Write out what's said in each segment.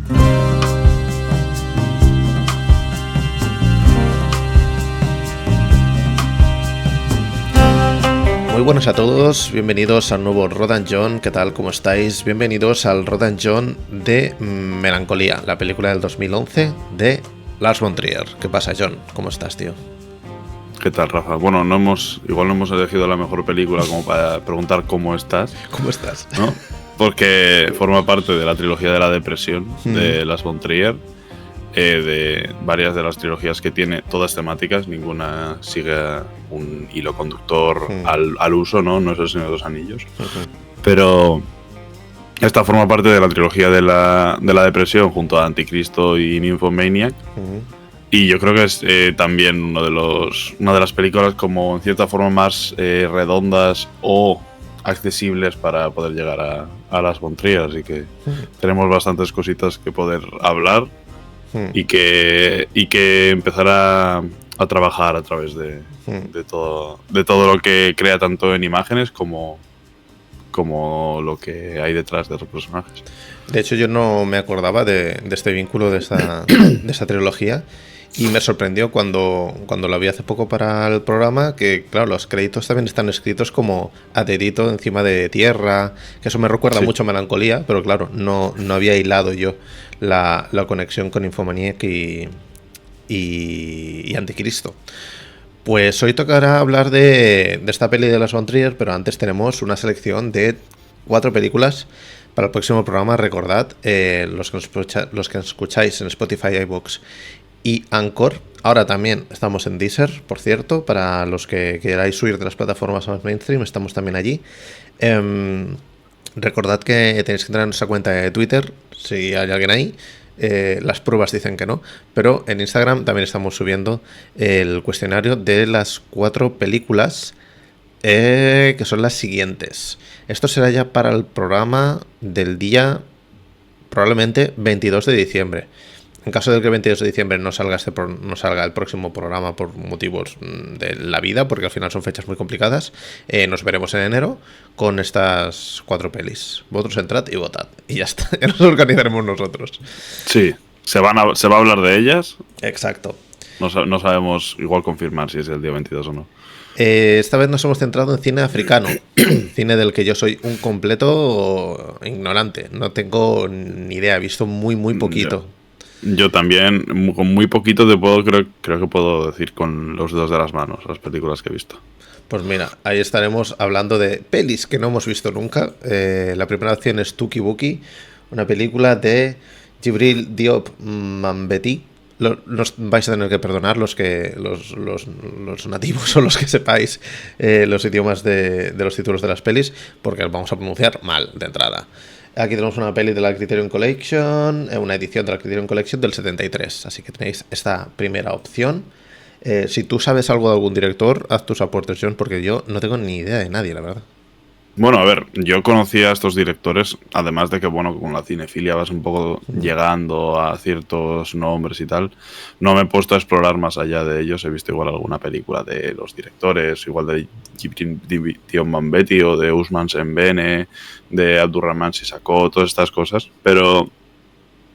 Muy buenas a todos, bienvenidos al nuevo Rodan John. ¿Qué tal? ¿Cómo estáis? Bienvenidos al Rodan John de Melancolía, la película del 2011 de Lars von Trier. ¿Qué pasa, John? ¿Cómo estás, tío? ¿Qué tal, Rafa? Bueno, igual no hemos elegido la mejor película como para preguntar cómo estás. ¿Cómo estás? ¿No? Porque forma parte de la trilogía de la depresión de Lars von Trier, de varias de las trilogías que tiene, todas temáticas, ninguna sigue un hilo conductor al uso, ¿no? No es el Señor de los Anillos. Pero esta forma parte de la trilogía de la depresión junto a Anticristo y Nymphomaniac. Y yo creo que es también una de las películas como en cierta forma más redondas o accesibles para poder llegar a Lars von Trier, así que tenemos bastantes cositas que poder hablar y que empezar a trabajar a través de todo lo que crea tanto en imágenes como lo que hay detrás de los personajes. De hecho, yo no me acordaba de este vínculo de esta trilogía. Y me sorprendió cuando lo vi hace poco para el programa, que claro, los créditos también están escritos como a dedito encima de tierra, que eso me recuerda mucho a Melancolía, pero claro, no había hilado yo la conexión con Nymphomaniac y Anticristo. Pues hoy tocará hablar de esta peli de Lars von Trier, pero antes tenemos una selección de 4 películas para el próximo programa. Recordad, los que escucháis en Spotify, iVoox y Anchor. Ahora también estamos en Deezer, por cierto, para los que queráis huir de las plataformas más mainstream, estamos también allí. Recordad que tenéis que entrar en nuestra cuenta de Twitter, si hay alguien ahí. Las pruebas dicen que no, pero en Instagram también estamos subiendo el cuestionario de las 4 películas que son las siguientes. Esto será ya para el programa del día probablemente 22 de diciembre. En caso de que el 22 de diciembre no salga el próximo programa por motivos de la vida, porque al final son fechas muy complicadas, nos veremos en enero con estas 4 pelis. Vosotros entrad y votad. Y ya está, ya nos organizaremos nosotros. Sí, se va a hablar de ellas. Exacto. No sabemos igual confirmar si es el día 22 o no. Esta vez nos hemos centrado en cine africano, cine del que yo soy un completo ignorante. No tengo ni idea, he visto muy poquito. Yo también, con muy poquito creo que puedo decir con los dedos de las manos las películas que he visto. Pues mira, ahí estaremos hablando de pelis que no hemos visto nunca. La primera opción es Tuki Buki, una película de Djibril Diop Mambety. Nos vais a tener que perdonar los nativos o los que sepáis los idiomas de los títulos de las pelis, porque los vamos a pronunciar mal de entrada. Aquí tenemos una peli de la Criterion Collection, una edición de la Criterion Collection del 73, así que tenéis esta primera opción. Si tú sabes algo de algún director, haz tus aportes, John, porque yo no tengo ni idea de nadie, la verdad. Bueno, a ver, yo conocía a estos directores, además de que, bueno, con la cinefilia vas un poco llegando a ciertos nombres y tal. No me he puesto a explorar más allá de ellos. He visto igual alguna película de los directores, igual de Djibril Diop Mambety o de Ousmane Sembene, de Abdurrahman Sissako, todas estas cosas, pero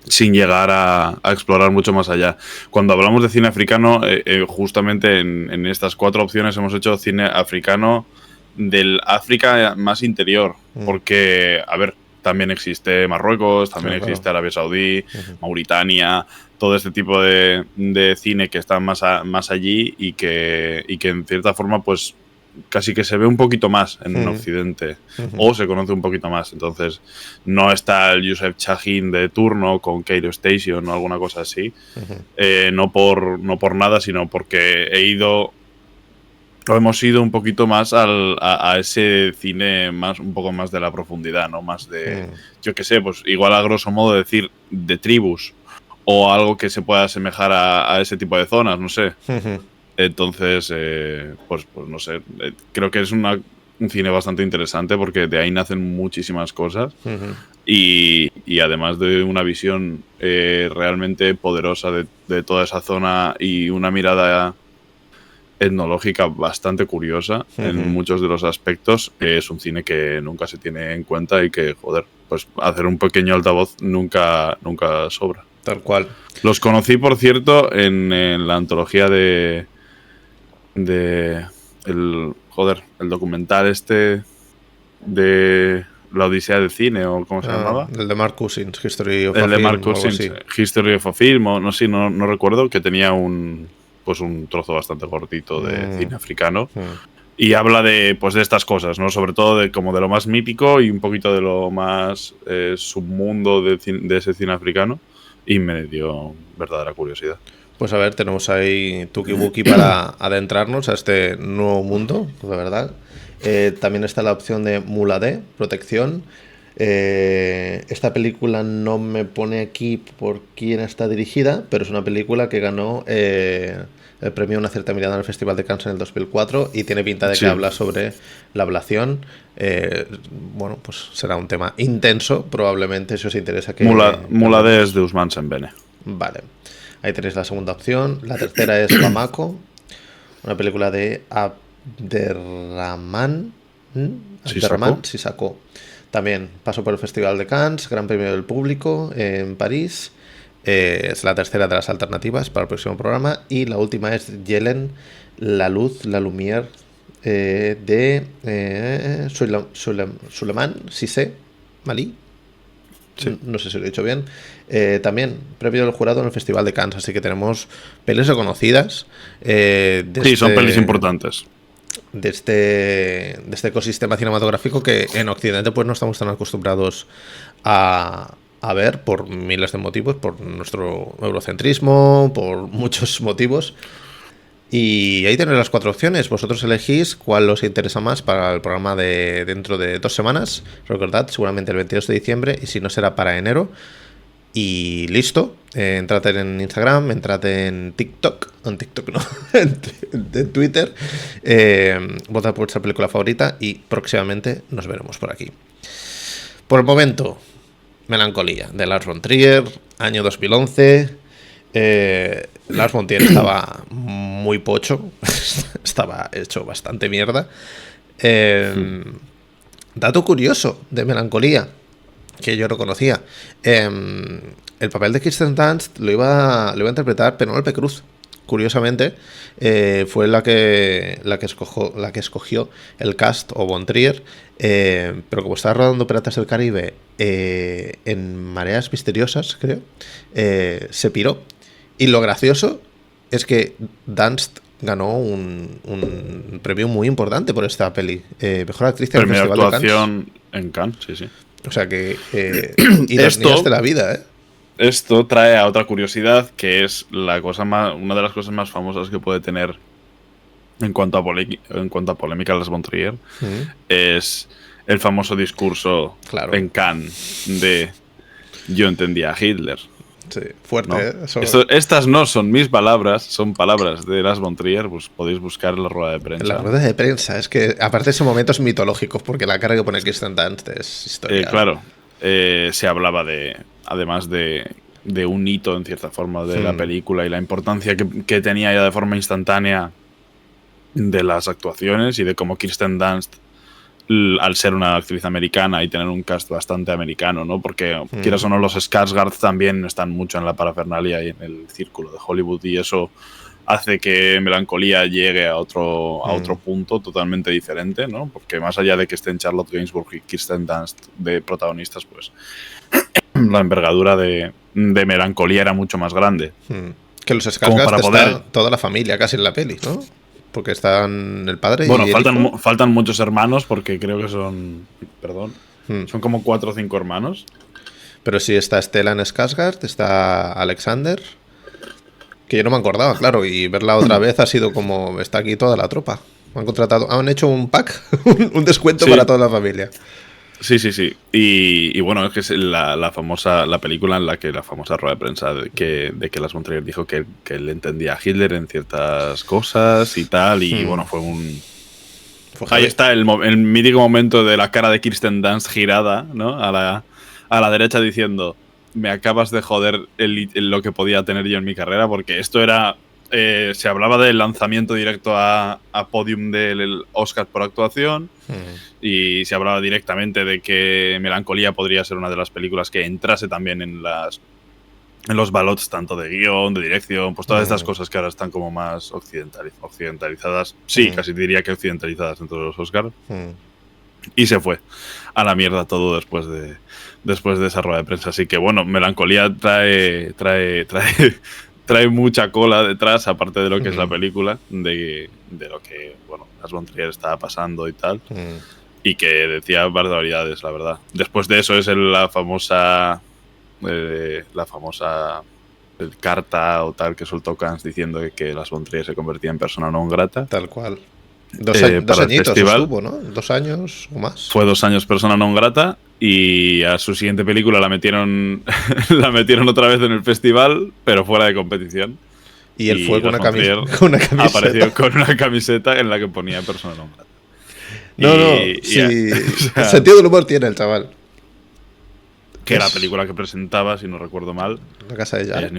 sin llegar a explorar mucho más allá. Cuando hablamos de cine africano, justamente en estas 4 opciones hemos hecho cine africano del África más interior, porque, a ver, también existe Marruecos, también existe Arabia Saudí, Mauritania, todo este tipo de cine que está más allí y que en cierta forma pues casi que se ve un poquito más en Occidente o se conoce un poquito más. Entonces no está el Youssef Chahine de turno con Cairo Station o alguna cosa así, no por nada, sino porque hemos ido un poquito más a ese cine un poco más de la profundidad, ¿no? Más de, yo qué sé, pues igual a grosso modo decir de tribus o algo que se pueda asemejar a ese tipo de zonas, no sé. Entonces, pues no sé, creo que es un cine bastante interesante porque de ahí nacen muchísimas cosas y además de una visión realmente poderosa de toda esa zona y una mirada etnológica bastante curiosa en muchos de los aspectos. Es un cine que nunca se tiene en cuenta y que, joder, pues hacer un pequeño altavoz nunca sobra. Tal cual. Los conocí, por cierto, en la antología de el documental este de la Odisea del Cine, o ¿cómo se llamaba? El de Mark Cousins, History of a El de Film, Mark o algo Cousins, así. History of a Film, o no sé, no recuerdo, que tenía un trozo bastante cortito de cine africano. Y habla de estas cosas, ¿no? Sobre todo de lo más mítico y un poquito de lo más submundo de ese cine africano. Y me dio verdadera curiosidad. Pues a ver, tenemos ahí Tuki Buki para adentrarnos a este nuevo mundo, de verdad. También está la opción de Muladé, Protección. Esta película no me pone aquí por quién está dirigida, pero es una película que ganó el premio Una cierta mirada en el Festival de Cannes en el 2004 y tiene pinta de que habla sobre la ablación. Bueno, pues será un tema intenso, probablemente, si os interesa que... Muladé es de Ousmane Sembene. Vale. Ahí tenéis la segunda opción. La tercera es Bamako, una película de Abderrahman Sissako. También pasó por el Festival de Cannes, Gran Premio del Público en París. Es la tercera de las alternativas para el próximo programa. Y la última es Yelen, La Luz, La Lumière, de Suleiman Cissé, Malí. Sí. No sé si lo he dicho bien. También premio del jurado en el Festival de Cannes, así que tenemos pelis reconocidas. Sí, son pelis importantes. De este ecosistema cinematográfico que en Occidente pues no estamos tan acostumbrados a ver por miles de motivos, por nuestro eurocentrismo, por muchos motivos. Y ahí tenéis las 4 opciones. Vosotros elegís cuál os interesa más para el programa de dentro de 2 semanas. Recordad, seguramente el 22 de diciembre, y si no será para enero. Y listo. Entrad en Instagram, entrad en TikTok. En TikTok no, en Twitter. Votad por vuestra película favorita y próximamente nos veremos por aquí. Por el momento, Melancolía, de Lars von Trier, año 2011. Lars von Trier estaba muy pocho, estaba hecho bastante mierda. Dato curioso de Melancolía, que yo no conocía. El papel de Kirsten Dunst lo iba a interpretar Penélope Cruz. Curiosamente, fue la que escogió el cast, o von Trier, pero como estaba rodando Piratas del Caribe en Mareas Misteriosas, creo, se piró. Y lo gracioso es que Dunst ganó un premio muy importante por esta peli. Mejor actriz en el Festival de Cannes. Actuación en Cannes, sí. O sea que ironías de la vida, ¿eh? Esto trae a otra curiosidad, que es una de las cosas más famosas que puede tener en cuanto a polémica Lars von Trier, es el famoso discurso en Cannes de "yo entendía a Hitler". Sí, fuerte, ¿no? Estas no son mis palabras, son palabras de Lars von Trier, pues podéis buscar la rueda de prensa. La rueda de prensa, es que aparte de ese momento es mitológico, porque la cara que pone Kirsten Dunst es historia. Claro, se hablaba además de un hito en cierta forma de la película y la importancia que tenía ya de forma instantánea de las actuaciones y de cómo Kirsten Dunst, al ser una actriz americana y tener un cast bastante americano, ¿no? Porque quieras o no, los Skarsgård también están mucho en la parafernalia y en el círculo de Hollywood, y eso hace que Melancolía llegue a otro punto totalmente diferente, ¿no? Porque más allá de que estén Charlotte Gainsbourg y Kirsten Dunst de protagonistas, pues la envergadura de Melancolía era mucho más grande. Que los Skarsgård está toda la familia casi en la peli, ¿no? Porque están el padre y el faltan muchos hermanos, porque creo que son son como 4 o 5 hermanos. Pero sí está Stellan Skarsgård, está Alexander, que yo no me acordaba, claro, y verla otra vez ha sido como, está aquí toda la tropa. Han hecho un pack, un descuento para toda la familia. Sí. Y bueno, es que es la película en la que la famosa rueda de prensa de que Lars von Trier dijo que él entendía a Hitler en ciertas cosas y tal, y bueno, ahí está el mítico momento de la cara de Kirsten Dunst girada, ¿no? A la derecha diciendo: me acabas de joder lo que podía tener yo en mi carrera, porque esto era se hablaba del lanzamiento directo a podium del Oscar por actuación y se hablaba directamente de que Melancolía podría ser una de las películas que entrase también en los ballots tanto de guión, de dirección, pues todas estas cosas que ahora están como más occidentalizadas. Sí, casi diría que occidentalizadas dentro de los Oscars. Y se fue a la mierda todo después de esa rueda de prensa. Así que bueno, Melancolía trae mucha cola detrás, aparte de lo que es la película, de lo que, bueno, Lars von Trier estaba pasando y tal. Y que decía barbaridades, la verdad. Después de eso es la famosa carta o tal que soltó Cannes diciendo que Lars von Trier se convertía en persona non grata. Tal cual. Dos añitos estuvo, ¿no? 2 años o más. Fue 2 años persona non grata y a su siguiente película la metieron otra vez en el festival, pero fuera de competición. Y él fue con una camiseta. Apareció con una camiseta en la que ponía persona non grata. Sí. O sea, sentido del humor tiene el chaval. Que la película que presentaba, si no recuerdo mal, La casa de Jack. Es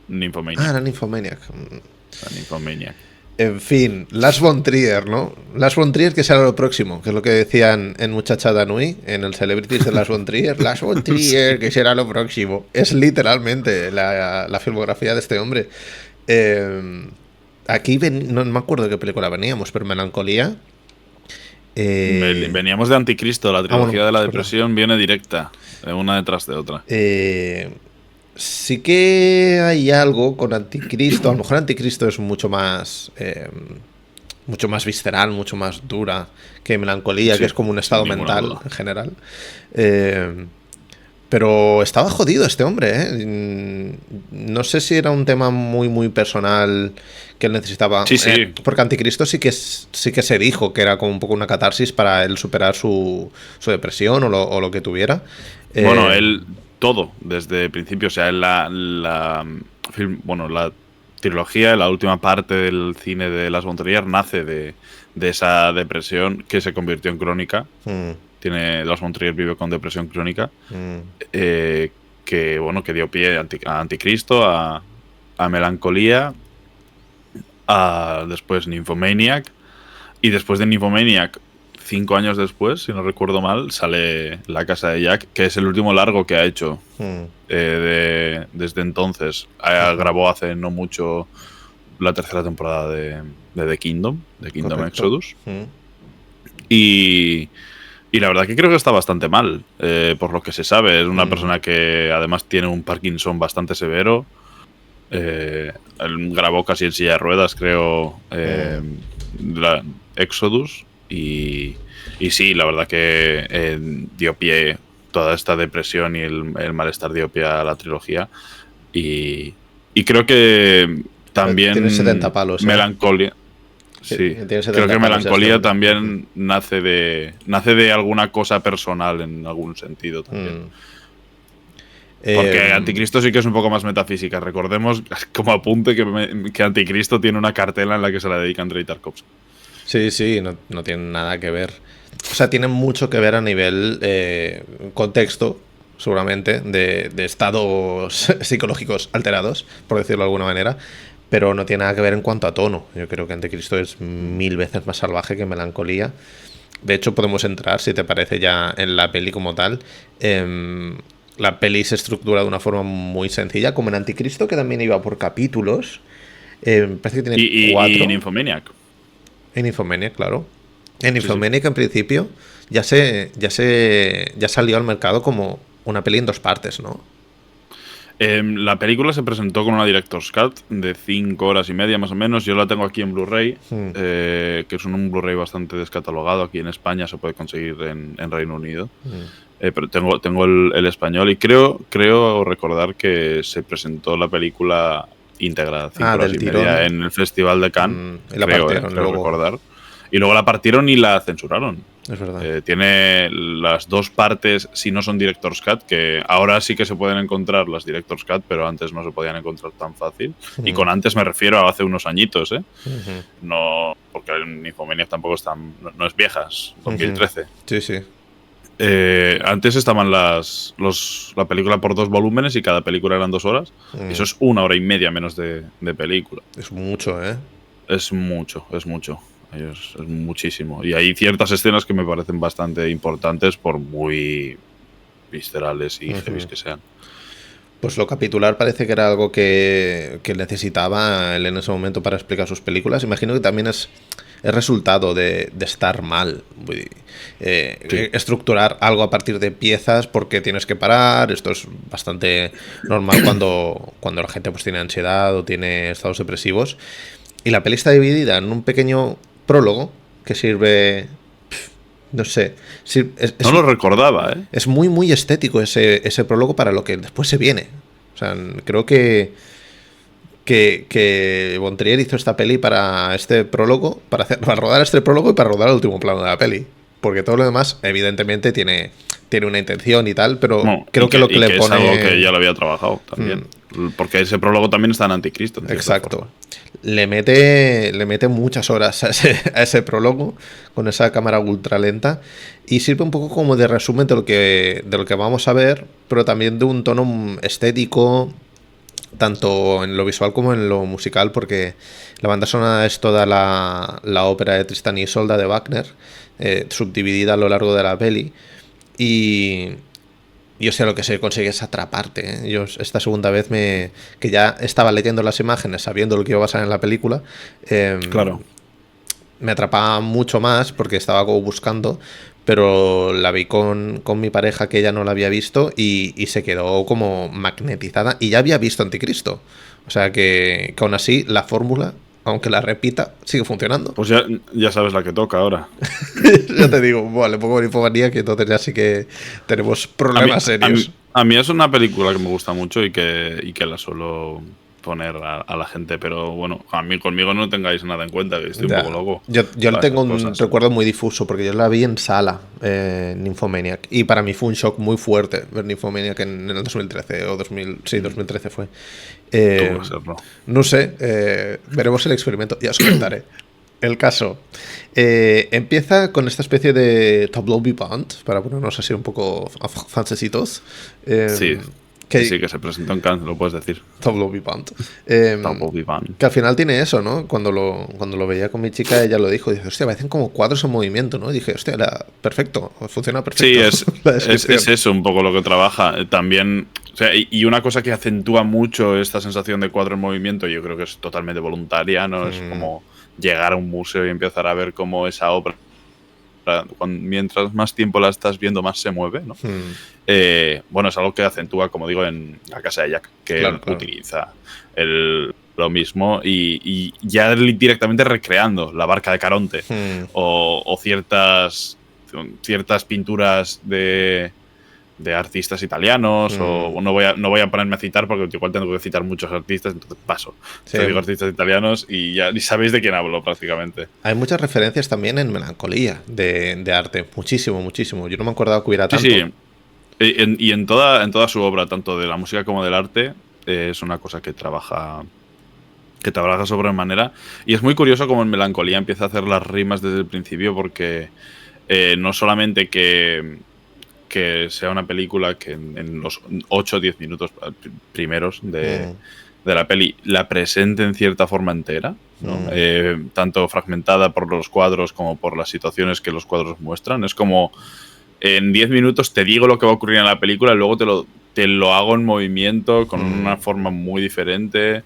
Nymphomaniac. La Nymphomaniac. La Nymphomaniac. En fin, Lars von Trier, ¿no? Lars von Trier, que será lo próximo, que es lo que decían en Muchachada Nui, en el Celebrities de Lars von Trier. Lars von Trier, que será lo próximo. Es literalmente la filmografía de este hombre. Aquí no me acuerdo de qué película veníamos, pero Melancolía. Veníamos de Anticristo, la trilogía de la depresión viene directa, una detrás de otra. Sí que hay algo con Anticristo. A lo mejor Anticristo es mucho más visceral, mucho más dura que Melancolía, sí, que es como un estado mental en general. Pero estaba jodido este hombre, ¿eh? No sé si era un tema muy, muy personal que él necesitaba. Sí, sí. Porque Anticristo sí que se dijo que era como un poco una catarsis para él superar su depresión o lo que tuviera. Bueno, él todo, desde el principio. O sea, la trilogía, la última parte del cine de Lars von Trier nace de esa depresión que se convirtió en crónica. Lars von Trier vive con depresión crónica, que dio pie a Anticristo, a Melancolía, a después Nymphomaniac, y después de Nymphomaniac, 5 años después, si no recuerdo mal, sale La casa de Jack, que es el último largo que ha hecho desde entonces. Grabó hace no mucho la 3ª temporada de The Kingdom, Exodus. Y la verdad que creo que está bastante mal, por lo que se sabe. Es una persona que además tiene un Parkinson bastante severo. Él grabó casi en silla de ruedas, creo, la Exodus. Y sí, la verdad que dio pie toda esta depresión y el malestar dio pie a la trilogía. Y creo que también tiene 70 palos, Melancolía. Sí, creo que Melancolía también nace de alguna cosa personal en algún sentido también. Porque Anticristo sí que es un poco más metafísica. Recordemos, como apunte, que Anticristo tiene una cartela en la que se la dedica Andrei Tarkovsky. Sí, no tiene nada que ver. O sea, tiene mucho que ver a nivel contexto, seguramente, de estados psicológicos alterados, por decirlo de alguna manera, pero no tiene nada que ver en cuanto a tono. Yo creo que Anticristo es 1000 veces más salvaje que Melancolía. De hecho, podemos entrar, si te parece, ya en la peli como tal. La peli se estructura de una forma muy sencilla, como en Anticristo, que también iba por capítulos. Parece que tiene 4. Y en Nymphomaniac. En Nymphomaniac, claro. En Nymphomaniac, en principio, ya salió al mercado como una peli en 2 partes, ¿no? La película se presentó con una Director's Cut de 5 horas y media más o menos. Yo la tengo aquí en Blu-ray, que es un Blu-ray bastante descatalogado. Aquí en España se puede conseguir en Reino Unido. Pero tengo el español y creo recordar que se presentó la película íntegra 5 horas y media en el Festival de Cannes. Creo recordar. Y luego la partieron y la censuraron. Es verdad. Tiene las 2 partes, si no son Director's Cut, que ahora sí que se pueden encontrar las Director's Cut, pero antes no se podían encontrar tan fácil. Y con antes me refiero a hace unos añitos, ¿eh? No, porque Nymphomaniac tampoco no es vieja, es 2013. Sí. Antes estaban la película por 2 volúmenes y cada película eran 2 horas. Eso es 1 hora y media menos de película. Es mucho, ¿eh? Es mucho. Es muchísimo. Y hay ciertas escenas que me parecen bastante importantes por muy viscerales y heavies que sean. Pues lo capitular parece que era algo que necesitaba él en ese momento para explicar sus películas. Imagino que también es resultado de estar mal. Sí. Estructurar algo a partir de piezas porque tienes que parar. Esto es bastante normal cuando la gente pues tiene ansiedad o tiene estados depresivos. Y la peli está dividida en un pequeño prólogo que sirve... No sé. No lo recordaba, ¿eh? Es muy, muy estético ese prólogo para lo que después se viene. O sea, creo que Von Trier hizo esta peli para este prólogo, para rodar este prólogo y para rodar el último plano de la peli. Porque todo lo demás, evidentemente, tiene una intención y tal, pero no, creo que lo que le pone... es algo que ya lo había trabajado también. Porque ese prólogo también está en Anticristo. Exacto. Forma. Le mete muchas horas a ese prólogo con esa cámara ultra lenta y sirve un poco como de resumen de lo que vamos a ver, pero también de un tono estético, tanto en lo visual como en lo musical, porque la banda sonora es toda la ópera de Tristan y Isolda de Wagner, subdividida a lo largo de la peli. Y yo sé lo que se consigue es atraparte, ¿eh? Yo esta segunda vez que ya estaba leyendo las imágenes, sabiendo lo que iba a pasar en la película, claro, me atrapaba mucho más porque estaba como buscando, pero la vi con mi pareja que ella no la había visto y se quedó como magnetizada y ya había visto Anticristo. O sea que aún así la fórmula, aunque la repita, sigue funcionando. Pues ya sabes la que toca ahora. Ya te digo, bueno, le pongo Ninfomanía, que entonces ya sí que tenemos problemas serios. A mí es una película que me gusta mucho y que la suelo poner a la gente, pero bueno, conmigo no tengáis nada en cuenta, que estoy un poco loco. Yo tengo un recuerdo muy difuso, porque yo la vi en sala, Nymphomaniac, y para mí fue un shock muy fuerte ver Nymphomaniac en el 2013, o 2013 fue. No sé, veremos el experimento, ya os contaré. El caso empieza con esta especie de tableau vivant, para ponernos así un poco francesitos. Sí, que se presentó en Cannes, lo puedes decir. Tableau vivant. Que al final tiene eso, ¿no? Cuando lo veía con mi chica, ella lo dijo. Dice, hostia, parecen como cuadros en movimiento, ¿no? Y dije, hostia, perfecto, funciona perfecto. Sí, es eso un poco lo que trabaja. También, o sea, y una cosa que acentúa mucho esta sensación de cuadro en movimiento, yo creo que es totalmente voluntaria, ¿no? Es como llegar a un museo y empezar a ver cómo esa obra, mientras más tiempo la estás viendo, más se mueve, ¿no? Bueno, es algo que acentúa, como digo, en La casa de Jack, que claro. Utiliza lo mismo y ya directamente recreando la barca de Caronte o ciertas pinturas de artistas italianos o no voy a ponerme a citar porque igual tengo que citar muchos artistas, entonces paso. Sí. Digo artistas italianos y ya ni sabéis de quién hablo prácticamente. Hay muchas referencias también en Melancolía de arte, muchísimo. Yo no me acordaba que hubiera tanto. Sí. Y en toda su obra, tanto de la música como del arte, es una cosa que trabaja sobremanera. Y es muy curioso como en Melancolía empieza a hacer las rimas desde el principio porque no solamente que sea una película que en los 8 o 10 minutos primeros de la peli la presente en cierta forma entera, ¿no? Tanto fragmentada por los cuadros como por las situaciones que los cuadros muestran. Es como en 10 minutos te digo lo que va a ocurrir en la película y luego te lo hago en movimiento con una forma muy diferente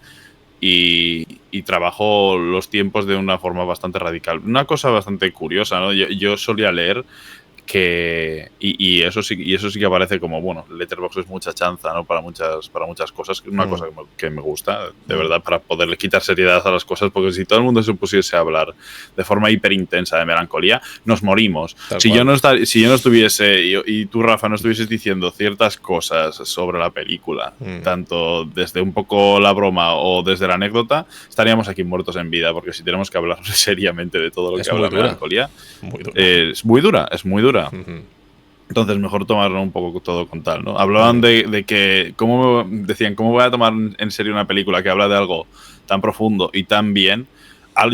y trabajo los tiempos de una forma bastante radical. Una cosa bastante curiosa, ¿no? Yo solía leer que y eso sí que aparece como, bueno, Letterboxd es mucha chanza, ¿no? para muchas cosas, una cosa que me gusta de verdad, para poderle quitar seriedad a las cosas, porque si todo el mundo se pusiese a hablar de forma hiper intensa de Melancolía, nos morimos. Si yo no estuviese y tú, Rafa, no estuvieses diciendo ciertas cosas sobre la película, tanto desde un poco la broma o desde la anécdota, estaríamos aquí muertos en vida, porque si tenemos que hablar seriamente de todo lo que habla Melancolía, es muy dura. Entonces mejor tomarlo un poco todo con tal, ¿no? Hablaban de que decían, ¿cómo voy a tomar en serio una película que habla de algo tan profundo y tan bien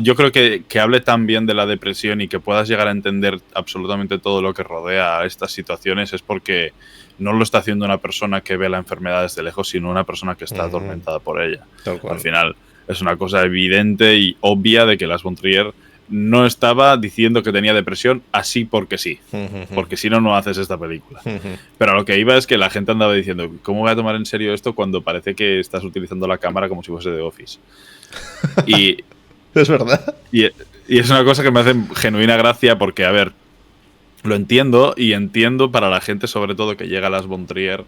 yo creo que hable tan bien de la depresión y que puedas llegar a entender absolutamente todo lo que rodea a estas situaciones es porque no lo está haciendo una persona que ve la enfermedad desde lejos, sino una persona que está atormentada por ella. Tal cual. Al final es una cosa evidente y obvia de que Lars von Trier no estaba diciendo que tenía depresión así porque sí, porque si no, no haces esta película. Pero a lo que iba es que la gente andaba diciendo, ¿cómo voy a tomar en serio esto cuando parece que estás utilizando la cámara como si fuese The Office? Y es verdad. Y es una cosa que me hace genuina gracia porque, a ver, lo entiendo y entiendo para la gente sobre todo que llega a Lars von Trier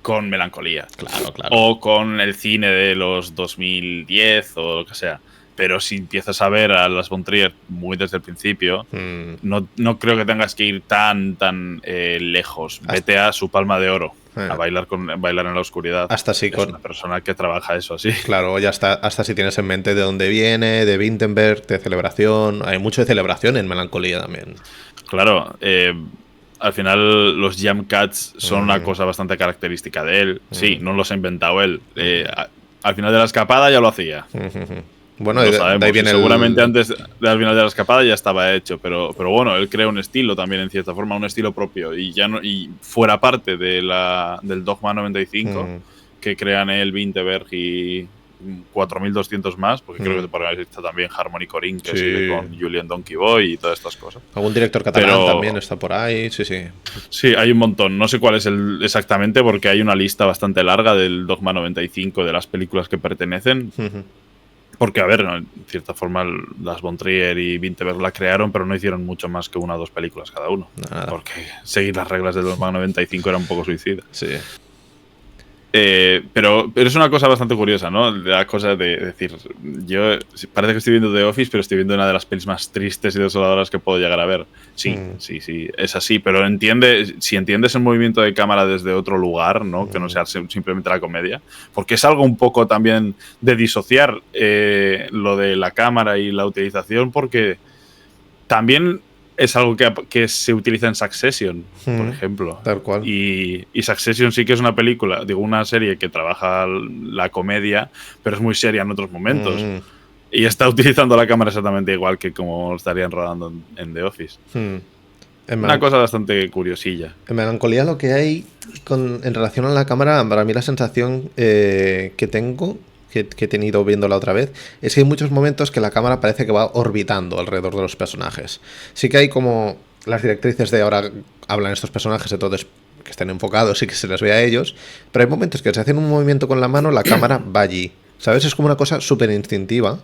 con melancolía. Claro. O con el cine de los 2010 o lo que sea. Pero si empiezas a ver a Lars von Trier muy desde el principio, no creo que tengas que ir tan lejos. Vete a Su Palma de Oro. A bailar en la oscuridad. Hasta si es una persona que trabaja eso así. Claro, ya hasta si tienes en mente de dónde viene, de Wittenberg, de celebración. Hay mucho de celebración en Melancolía también. Claro, al final los jam cuts son una cosa bastante característica de él. Sí, no los ha inventado él. Al final de la escapada ya lo hacía. Bueno, lo sabemos. De ahí viene seguramente antes del final de la escapada ya estaba hecho, pero bueno, él crea un estilo también en cierta forma, un estilo propio y ya no, y fuera parte de del Dogma 95 que crean él, Vinterberg y 4200 más, porque creo que por ahí está también Harmony Corinne, que sigue con Julien Donkey Boy y todas estas cosas. Algún director catalán también está por ahí, sí. Sí, hay un montón. No sé cuál es exactamente, porque hay una lista bastante larga del Dogma 95 de las películas que pertenecen. Porque, a ver, en cierta forma, Lars von Trier y Vinterberg la crearon, pero no hicieron mucho más que 1 o 2 películas cada uno. Nada. Porque seguir las reglas del Dogma 95 era un poco suicida. Sí. Pero es una cosa bastante curiosa, ¿no? La cosa de decir, yo parece que estoy viendo The Office, pero estoy viendo una de las pelis más tristes y desoladoras que puedo llegar a ver. Sí, es así, pero si entiendes el movimiento de cámara desde otro lugar, ¿no? Que no sea simplemente la comedia, porque es algo un poco también de disociar lo de la cámara y la utilización, porque también es algo que se utiliza en Succession, por ejemplo. Tal cual. Y Succession sí que es una película, una serie que trabaja la comedia, pero es muy seria en otros momentos. Y está utilizando la cámara exactamente igual que como estarían rodando en The Office. Una cosa bastante curiosilla. En Melancolía lo que hay en relación a la cámara, para mí la sensación que tengo, que he tenido viéndola otra vez, es que hay muchos momentos que la cámara parece que va orbitando alrededor de los personajes. Sí que hay como las directrices de ahora hablan estos personajes, entonces que estén enfocados y que se les vea a ellos, pero hay momentos que se hacen un movimiento con la mano, la cámara va allí, ¿sabes? Es como una cosa súper instintiva,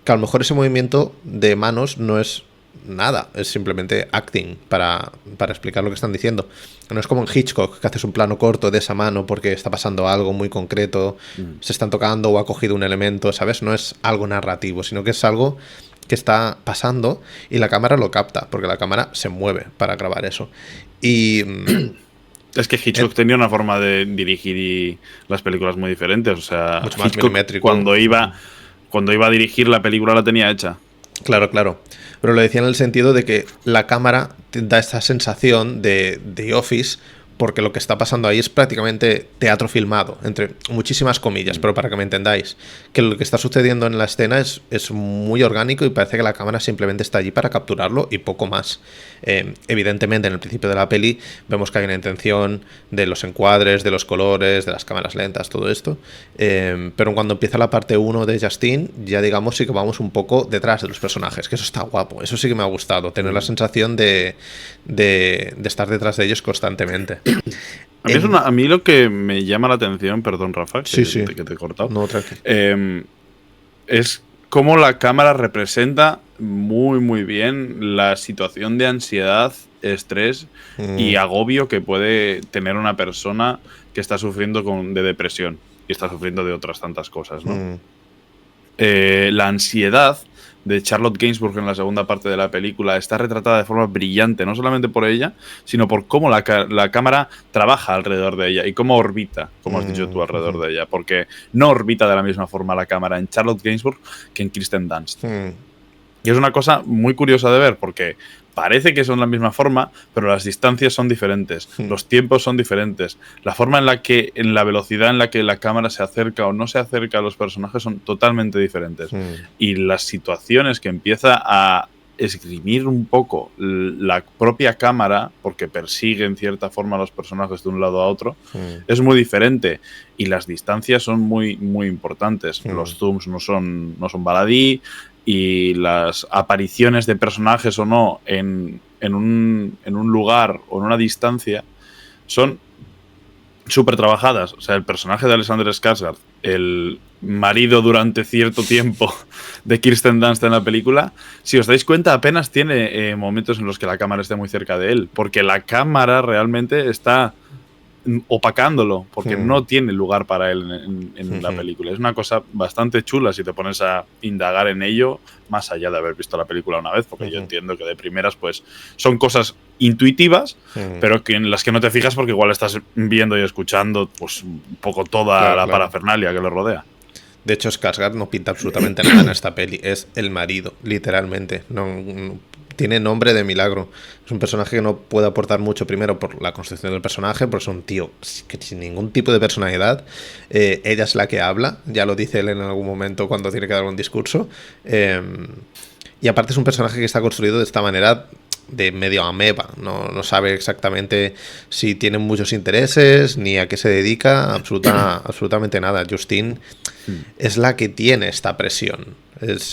que a lo mejor ese movimiento de manos no es nada, es simplemente acting para explicar lo que están diciendo. No es como en Hitchcock, que haces un plano corto de esa mano porque está pasando algo muy concreto, se están tocando o ha cogido un elemento, ¿sabes? No es algo narrativo, sino que es algo que está pasando y la cámara lo capta, porque la cámara se mueve para grabar eso. Y es que Hitchcock tenía una forma de dirigir las películas muy diferentes, o sea, mucho más Hitchcock milimétrico. Cuando iba a dirigir la película la tenía hecha. Claro. Pero lo decía en el sentido de que la cámara te da esta sensación de The Office, porque lo que está pasando ahí es prácticamente teatro filmado, entre muchísimas comillas, pero para que me entendáis, que lo que está sucediendo en la escena es muy orgánico y parece que la cámara simplemente está allí para capturarlo y poco más. Evidentemente, en el principio de la peli vemos que hay una intención de los encuadres, de los colores, de las cámaras lentas, todo esto, pero cuando empieza la parte 1 de Justine, ya digamos sí que vamos un poco detrás de los personajes, que eso está guapo, eso sí que me ha gustado, tener la sensación de estar detrás de ellos constantemente. A mí lo que me llama la atención, perdón Rafa, que te he cortado, no, tranquilo. Es cómo la cámara representa muy muy bien la situación de ansiedad, estrés y agobio que puede tener una persona que está sufriendo de depresión y está sufriendo de otras tantas cosas, ¿no? La ansiedad de Charlotte Gainsbourg en la segunda parte de la película está retratada de forma brillante, no solamente por ella, sino por cómo la cámara trabaja alrededor de ella y cómo orbita, como has dicho tú, alrededor de ella, porque no orbita de la misma forma la cámara en Charlotte Gainsbourg que en Kirsten Dunst. Y es una cosa muy curiosa de ver, porque parece que son la misma forma, pero las distancias son diferentes, los tiempos son diferentes, la forma en la velocidad en la que la cámara se acerca o no se acerca a los personajes son totalmente diferentes. Y las situaciones que empieza a esgrimir un poco la propia cámara, porque persigue en cierta forma a los personajes de un lado a otro, es muy diferente. Y las distancias son muy, muy importantes. Los zooms no son baladí, y las apariciones de personajes o no en un lugar o en una distancia son súper trabajadas. O sea, el personaje de Alexander Skarsgård, el marido durante cierto tiempo de Kirsten Dunst en la película, si os dais cuenta, apenas tiene momentos en los que la cámara esté muy cerca de él, porque la cámara realmente está opacándolo, porque no tiene lugar para él en la película. Es una cosa bastante chula si te pones a indagar en ello, más allá de haber visto la película una vez, porque yo entiendo que de primeras pues son cosas intuitivas, pero que en las que no te fijas porque igual estás viendo y escuchando pues un poco toda la parafernalia que le rodea. De hecho, Skarsgård no pinta absolutamente nada en esta peli. Es el marido, literalmente. No tiene nombre de milagro. Es un personaje que no puede aportar mucho, primero por la construcción del personaje, porque es un tío que sin ningún tipo de personalidad. Ella es la que habla, ya lo dice él en algún momento cuando tiene que dar un discurso. Y aparte es un personaje que está construido de esta manera de medio ameba, no sabe exactamente si tiene muchos intereses ni a qué se dedica, absolutamente nada. Justine es la que tiene esta presión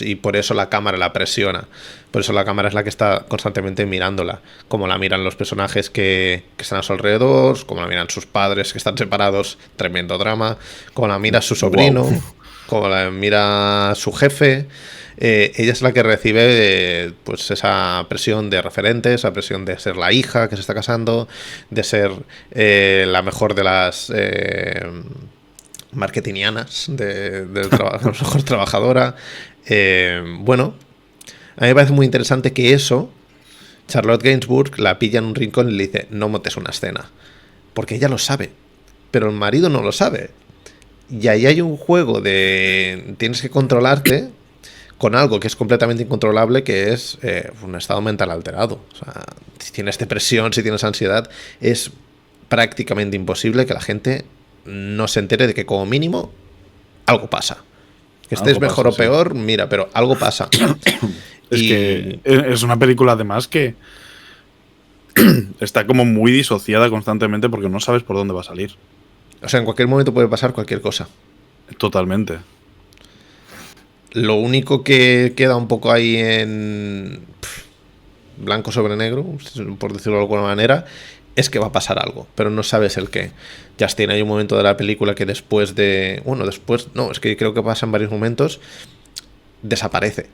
y por eso la cámara la presiona, por eso la cámara es la que está constantemente mirándola, como la miran los personajes que están a su alrededor, como la miran sus padres que están separados, tremendo drama, como la mira su sobrino, como la mira su jefe. Ella es la que recibe pues esa presión de referente, esa presión de ser la hija que se está casando, de ser la mejor de las marketingianas, la mejor trabajadora. Bueno, a mí me parece muy interesante que eso, Charlotte Gainsbourg la pilla en un rincón y le dice, no montes una escena, porque ella lo sabe, pero el marido no lo sabe. Y ahí hay un juego de tienes que controlarte con algo que es completamente incontrolable, que es un estado mental alterado. O sea, si tienes depresión, si tienes ansiedad, es prácticamente imposible que la gente no se entere de que como mínimo algo pasa. Que estés mejor o peor, mira, pero algo pasa. Que es una película además que está como muy disociada constantemente porque no sabes por dónde va a salir. O sea, en cualquier momento puede pasar cualquier cosa. Totalmente. Lo único que queda un poco ahí en blanco sobre negro, por decirlo de alguna manera, es que va a pasar algo, pero no sabes el qué. Justin, hay un momento de la película que después de... Bueno, después... No, es que creo que pasa en varios momentos. Desaparece,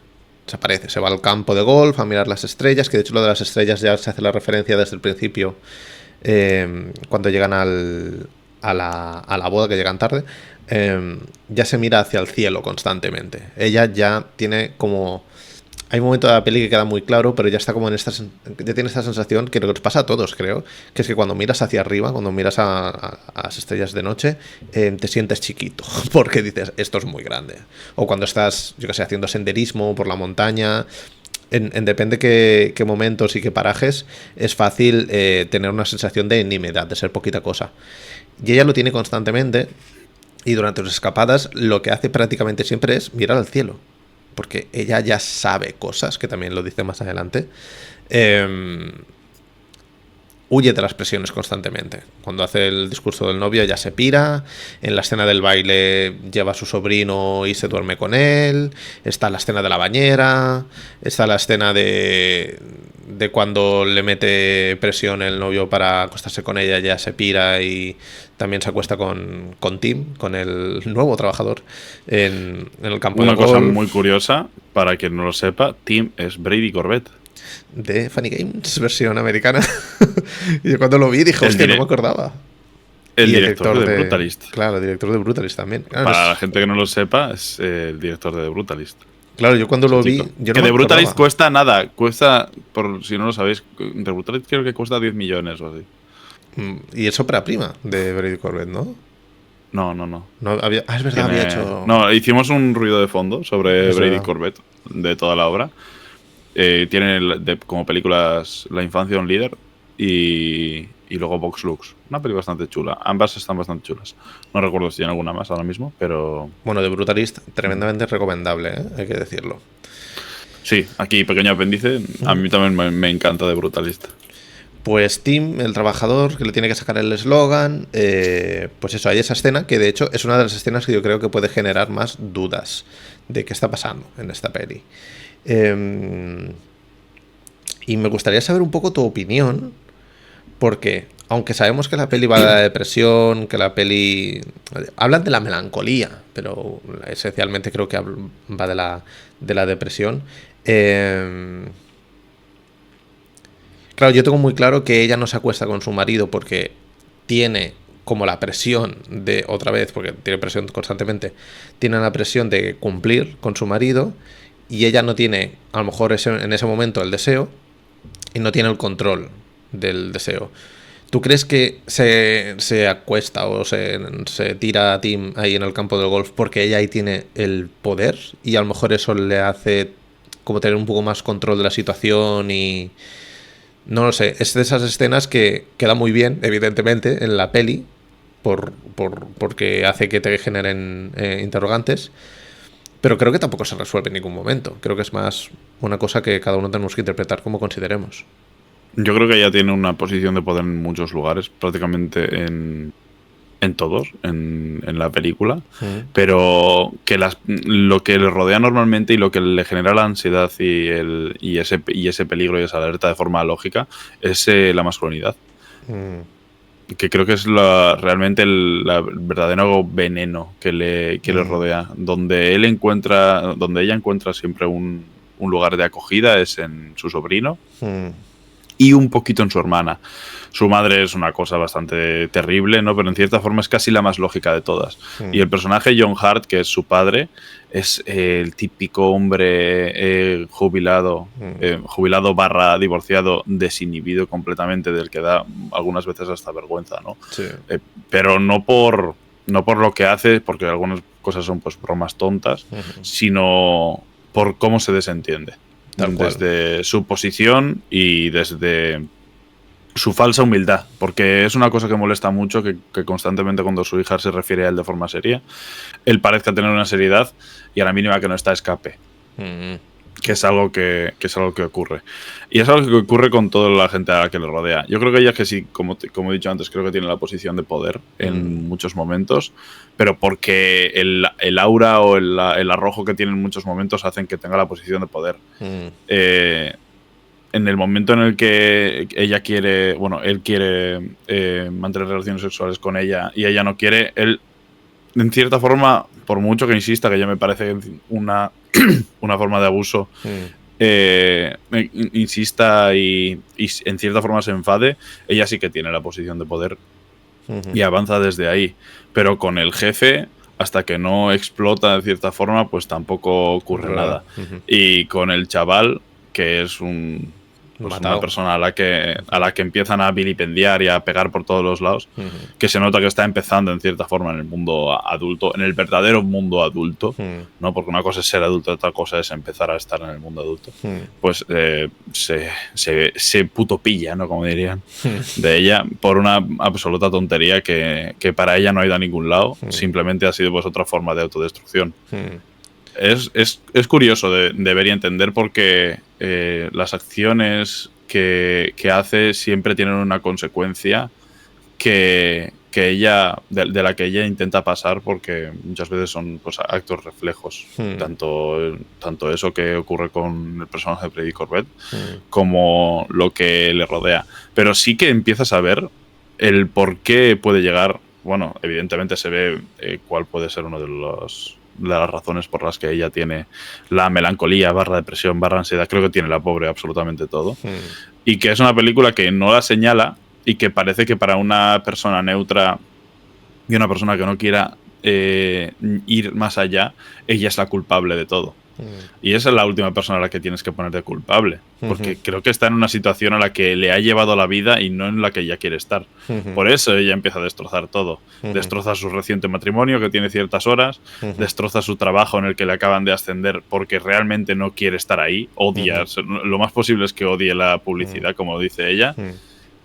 se va al campo de golf a mirar las estrellas, que de hecho lo de las estrellas ya se hace la referencia desde el principio, cuando llegan a la boda, que llegan tarde. Ya se mira hacia el cielo constantemente. Ella ya tiene como... Hay un momento de la peli que queda muy claro, pero ya está como ya tiene esta sensación que lo que nos pasa a todos, creo, que es que cuando miras hacia arriba, cuando miras a las estrellas de noche, te sientes chiquito, porque dices, esto es muy grande. O cuando estás, yo que sé, haciendo senderismo por la montaña, depende qué momentos y qué parajes, es fácil tener una sensación de nimiedad, de ser poquita cosa. Y ella lo tiene constantemente. Y durante sus escapadas lo que hace prácticamente siempre es mirar al cielo. Porque ella ya sabe cosas, que también lo dice más adelante. Huye de las presiones constantemente. Cuando hace el discurso del novio ya se pira. En la escena del baile lleva a su sobrino y se duerme con él. Está la escena de la bañera. Está la escena de cuando le mete presión el novio para acostarse con ella, ya se pira y también se acuesta con Tim, con el nuevo trabajador en el campo de golf. Una cosa muy curiosa, para quien no lo sepa, Tim es Brady Corbett. De Funny Games, versión americana. Y yo cuando lo vi dije, hostia, no me acordaba. El director de Brutalist. Claro, el director de Brutalist también. Claro, para la gente que no lo sepa, es el director de The Brutalist. Claro, yo cuando lo vi... Yo que The Brutalist cuesta nada. Cuesta, por si no lo sabéis, The Brutalist creo que cuesta 10 millones o así. Y es ópera prima de Brady Corbett, ¿no? No. Es verdad, había hecho... No, hicimos un ruido de fondo sobre Brady Corbett, de toda la obra. tiene como películas La infancia de un líder y luego Vox Lux. Una película bastante chula. Ambas están bastante chulas. No recuerdo si tiene alguna más ahora mismo, pero... Bueno, de Brutalist, tremendamente recomendable, hay que decirlo. Sí, aquí pequeño apéndice. A mí también me encanta de Brutalist. Pues Tim, el trabajador, que le tiene que sacar el eslogan, pues eso, hay esa escena que de hecho es una de las escenas que yo creo que puede generar más dudas de qué está pasando en esta peli. Y me gustaría saber un poco tu opinión, porque aunque sabemos que la peli va de la depresión, que la peli... Hablan de la melancolía, pero esencialmente creo que va de la depresión. Claro, yo tengo muy claro que ella no se acuesta con su marido porque tiene como la presión de, otra vez, porque tiene presión constantemente, tiene la presión de cumplir con su marido y ella no tiene, a lo mejor en ese momento, el deseo y no tiene el control del deseo. ¿Tú crees que se acuesta o se tira a Tim ahí en el campo del golf porque ella ahí tiene el poder y a lo mejor eso le hace como tener un poco más control de la situación y... No lo sé, es de esas escenas que queda muy bien, evidentemente, en la peli, porque hace que te generen interrogantes, pero creo que tampoco se resuelve en ningún momento. Creo que es más una cosa que cada uno tenemos que interpretar como consideremos. Yo creo que ella tiene una posición de poder en muchos lugares, prácticamente en todos, en la película, pero que lo que le rodea normalmente y lo que le genera la ansiedad y ese peligro y esa alerta de forma lógica es la masculinidad. Que creo que es realmente el verdadero veneno que le rodea. Donde ella encuentra siempre un lugar de acogida es en su sobrino y un poquito en su hermana. Su madre es una cosa bastante terrible, ¿no? Pero en cierta forma es casi la más lógica de todas. Y el personaje John Hart, que es su padre, es el típico hombre jubilado / divorciado, desinhibido completamente, del que da algunas veces hasta vergüenza, ¿no? Sí. Pero no por lo que hace, porque algunas cosas son pues bromas tontas, sino por cómo se desentiende. Desde su posición y desde su falsa humildad, porque es una cosa que molesta mucho, que constantemente cuando su hija se refiere a él de forma seria, él parezca tener una seriedad y a la mínima que no está escape. Que es algo que ocurre. Y es algo que ocurre con toda la gente a la que le rodea. Yo creo que ella, que sí, como he dicho antes, creo que tiene la posición de poder en muchos momentos, pero porque el aura o el arrojo que tiene en muchos momentos hacen que tenga la posición de poder. En el momento en el que él quiere mantener relaciones sexuales con ella y ella no quiere, él, en cierta forma, por mucho que insista, que ya me parece una forma de abuso, insista y en cierta forma se enfade, ella sí que tiene la posición de poder y avanza desde ahí. Pero con el jefe, hasta que no explota de cierta forma, pues tampoco ocurre nada. Y con el chaval, que es una persona a la que empiezan a vilipendiar y a pegar por todos los lados, que se nota que está empezando en cierta forma en el mundo adulto, en el verdadero mundo adulto, ¿no? Porque una cosa es ser adulto, otra cosa es empezar a estar en el mundo adulto. Pues se puto pilla, ¿no? Como dirían, de ella por una absoluta tontería que para ella no ha ido a ningún lado, simplemente ha sido pues otra forma de autodestrucción. Es curioso de ver y entender, porque las acciones que hace siempre tienen una consecuencia que ella de la que ella intenta pasar, porque muchas veces son pues actos reflejos, tanto eso que ocurre con el personaje de Freddy Corbett como lo que le rodea. Pero sí que empiezas a ver el por qué puede llegar. Bueno, evidentemente se ve cuál puede ser uno de las razones por las que ella tiene la melancolía / depresión / ansiedad. Creo que tiene la pobre absolutamente todo. Y que es una película que no la señala y que parece que para una persona neutra y una persona que no quiera ir más allá, ella es la culpable de todo. Y esa es la última persona a la que tienes que ponerte culpable. Porque creo que está en una situación a la que le ha llevado la vida y no en la que ella quiere estar. Por eso ella empieza a destrozar todo. Destroza su reciente matrimonio, que tiene ciertas horas. Destroza su trabajo en el que le acaban de ascender porque realmente no quiere estar ahí. Odia. Lo más posible es que odie la publicidad, como dice ella.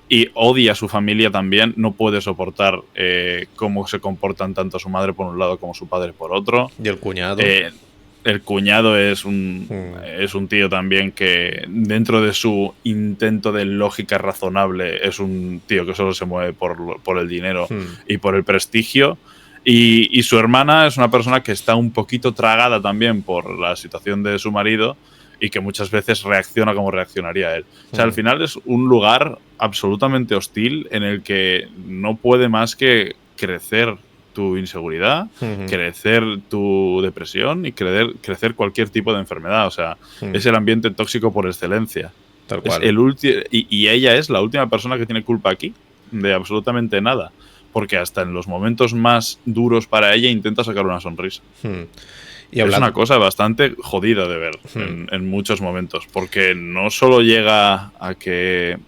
Y odia a su familia también. No puede soportar cómo se comportan tanto su madre por un lado como su padre por otro. Y el cuñado. El cuñado es un tío también que, dentro de su intento de lógica razonable, es un tío que solo se mueve por el dinero y por el prestigio. Y su hermana es una persona que está un poquito tragada también por la situación de su marido y que muchas veces reacciona como reaccionaría él. O sea, al final es un lugar absolutamente hostil en el que no puede más que crecer tu inseguridad, crecer tu depresión y crecer cualquier tipo de enfermedad. O sea, es el ambiente tóxico por excelencia. Tal cual. Y ella es la última persona que tiene culpa aquí de absolutamente nada. Porque hasta en los momentos más duros para ella intenta sacar una sonrisa. Y es una cosa bastante jodida de ver en muchos momentos. Porque no solo llega a que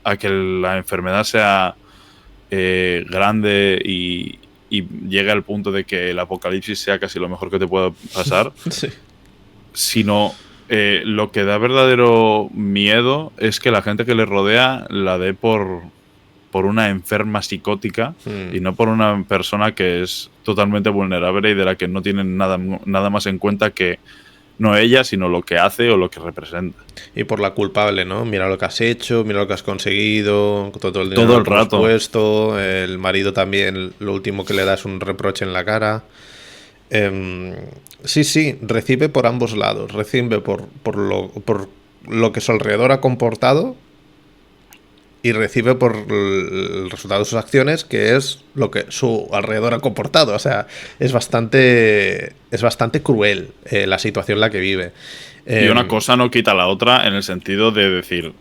la enfermedad sea grande y llega al punto de que el apocalipsis sea casi lo mejor que te pueda pasar, sino lo que da verdadero miedo es que la gente que le rodea la dé por una enferma psicótica y no por una persona que es totalmente vulnerable y de la que no tienen nada más en cuenta que no ella, sino lo que hace o lo que representa. Y por la culpable, ¿no? Mira lo que has hecho, mira lo que has conseguido, todo el dinero todo el que has rato puesto, el marido también, lo último que le da es un reproche en la cara. Sí, recibe por ambos lados, recibe por lo que su alrededor ha comportado y recibe por el resultado de sus acciones, que es lo que su alrededor ha comportado. O sea, es bastante cruel la situación en la que vive. Y una cosa no quita la otra en el sentido de decir,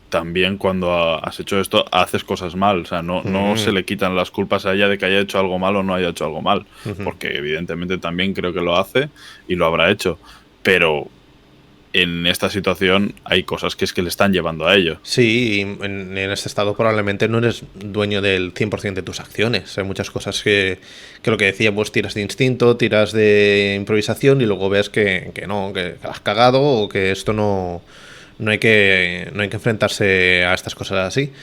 también cuando has hecho esto, haces cosas mal. O sea, no se le quitan las culpas a ella de que haya hecho algo mal o no haya hecho algo mal. Porque evidentemente también creo que lo hace y lo habrá hecho. Pero en esta situación hay cosas que es que le están llevando a ello. Sí, y en este estado probablemente no eres dueño del 100% de tus acciones. Hay muchas cosas que lo que decía, pues tiras de instinto, tiras de improvisación y luego ves que no, que has cagado o que esto no hay que enfrentarse a estas cosas así.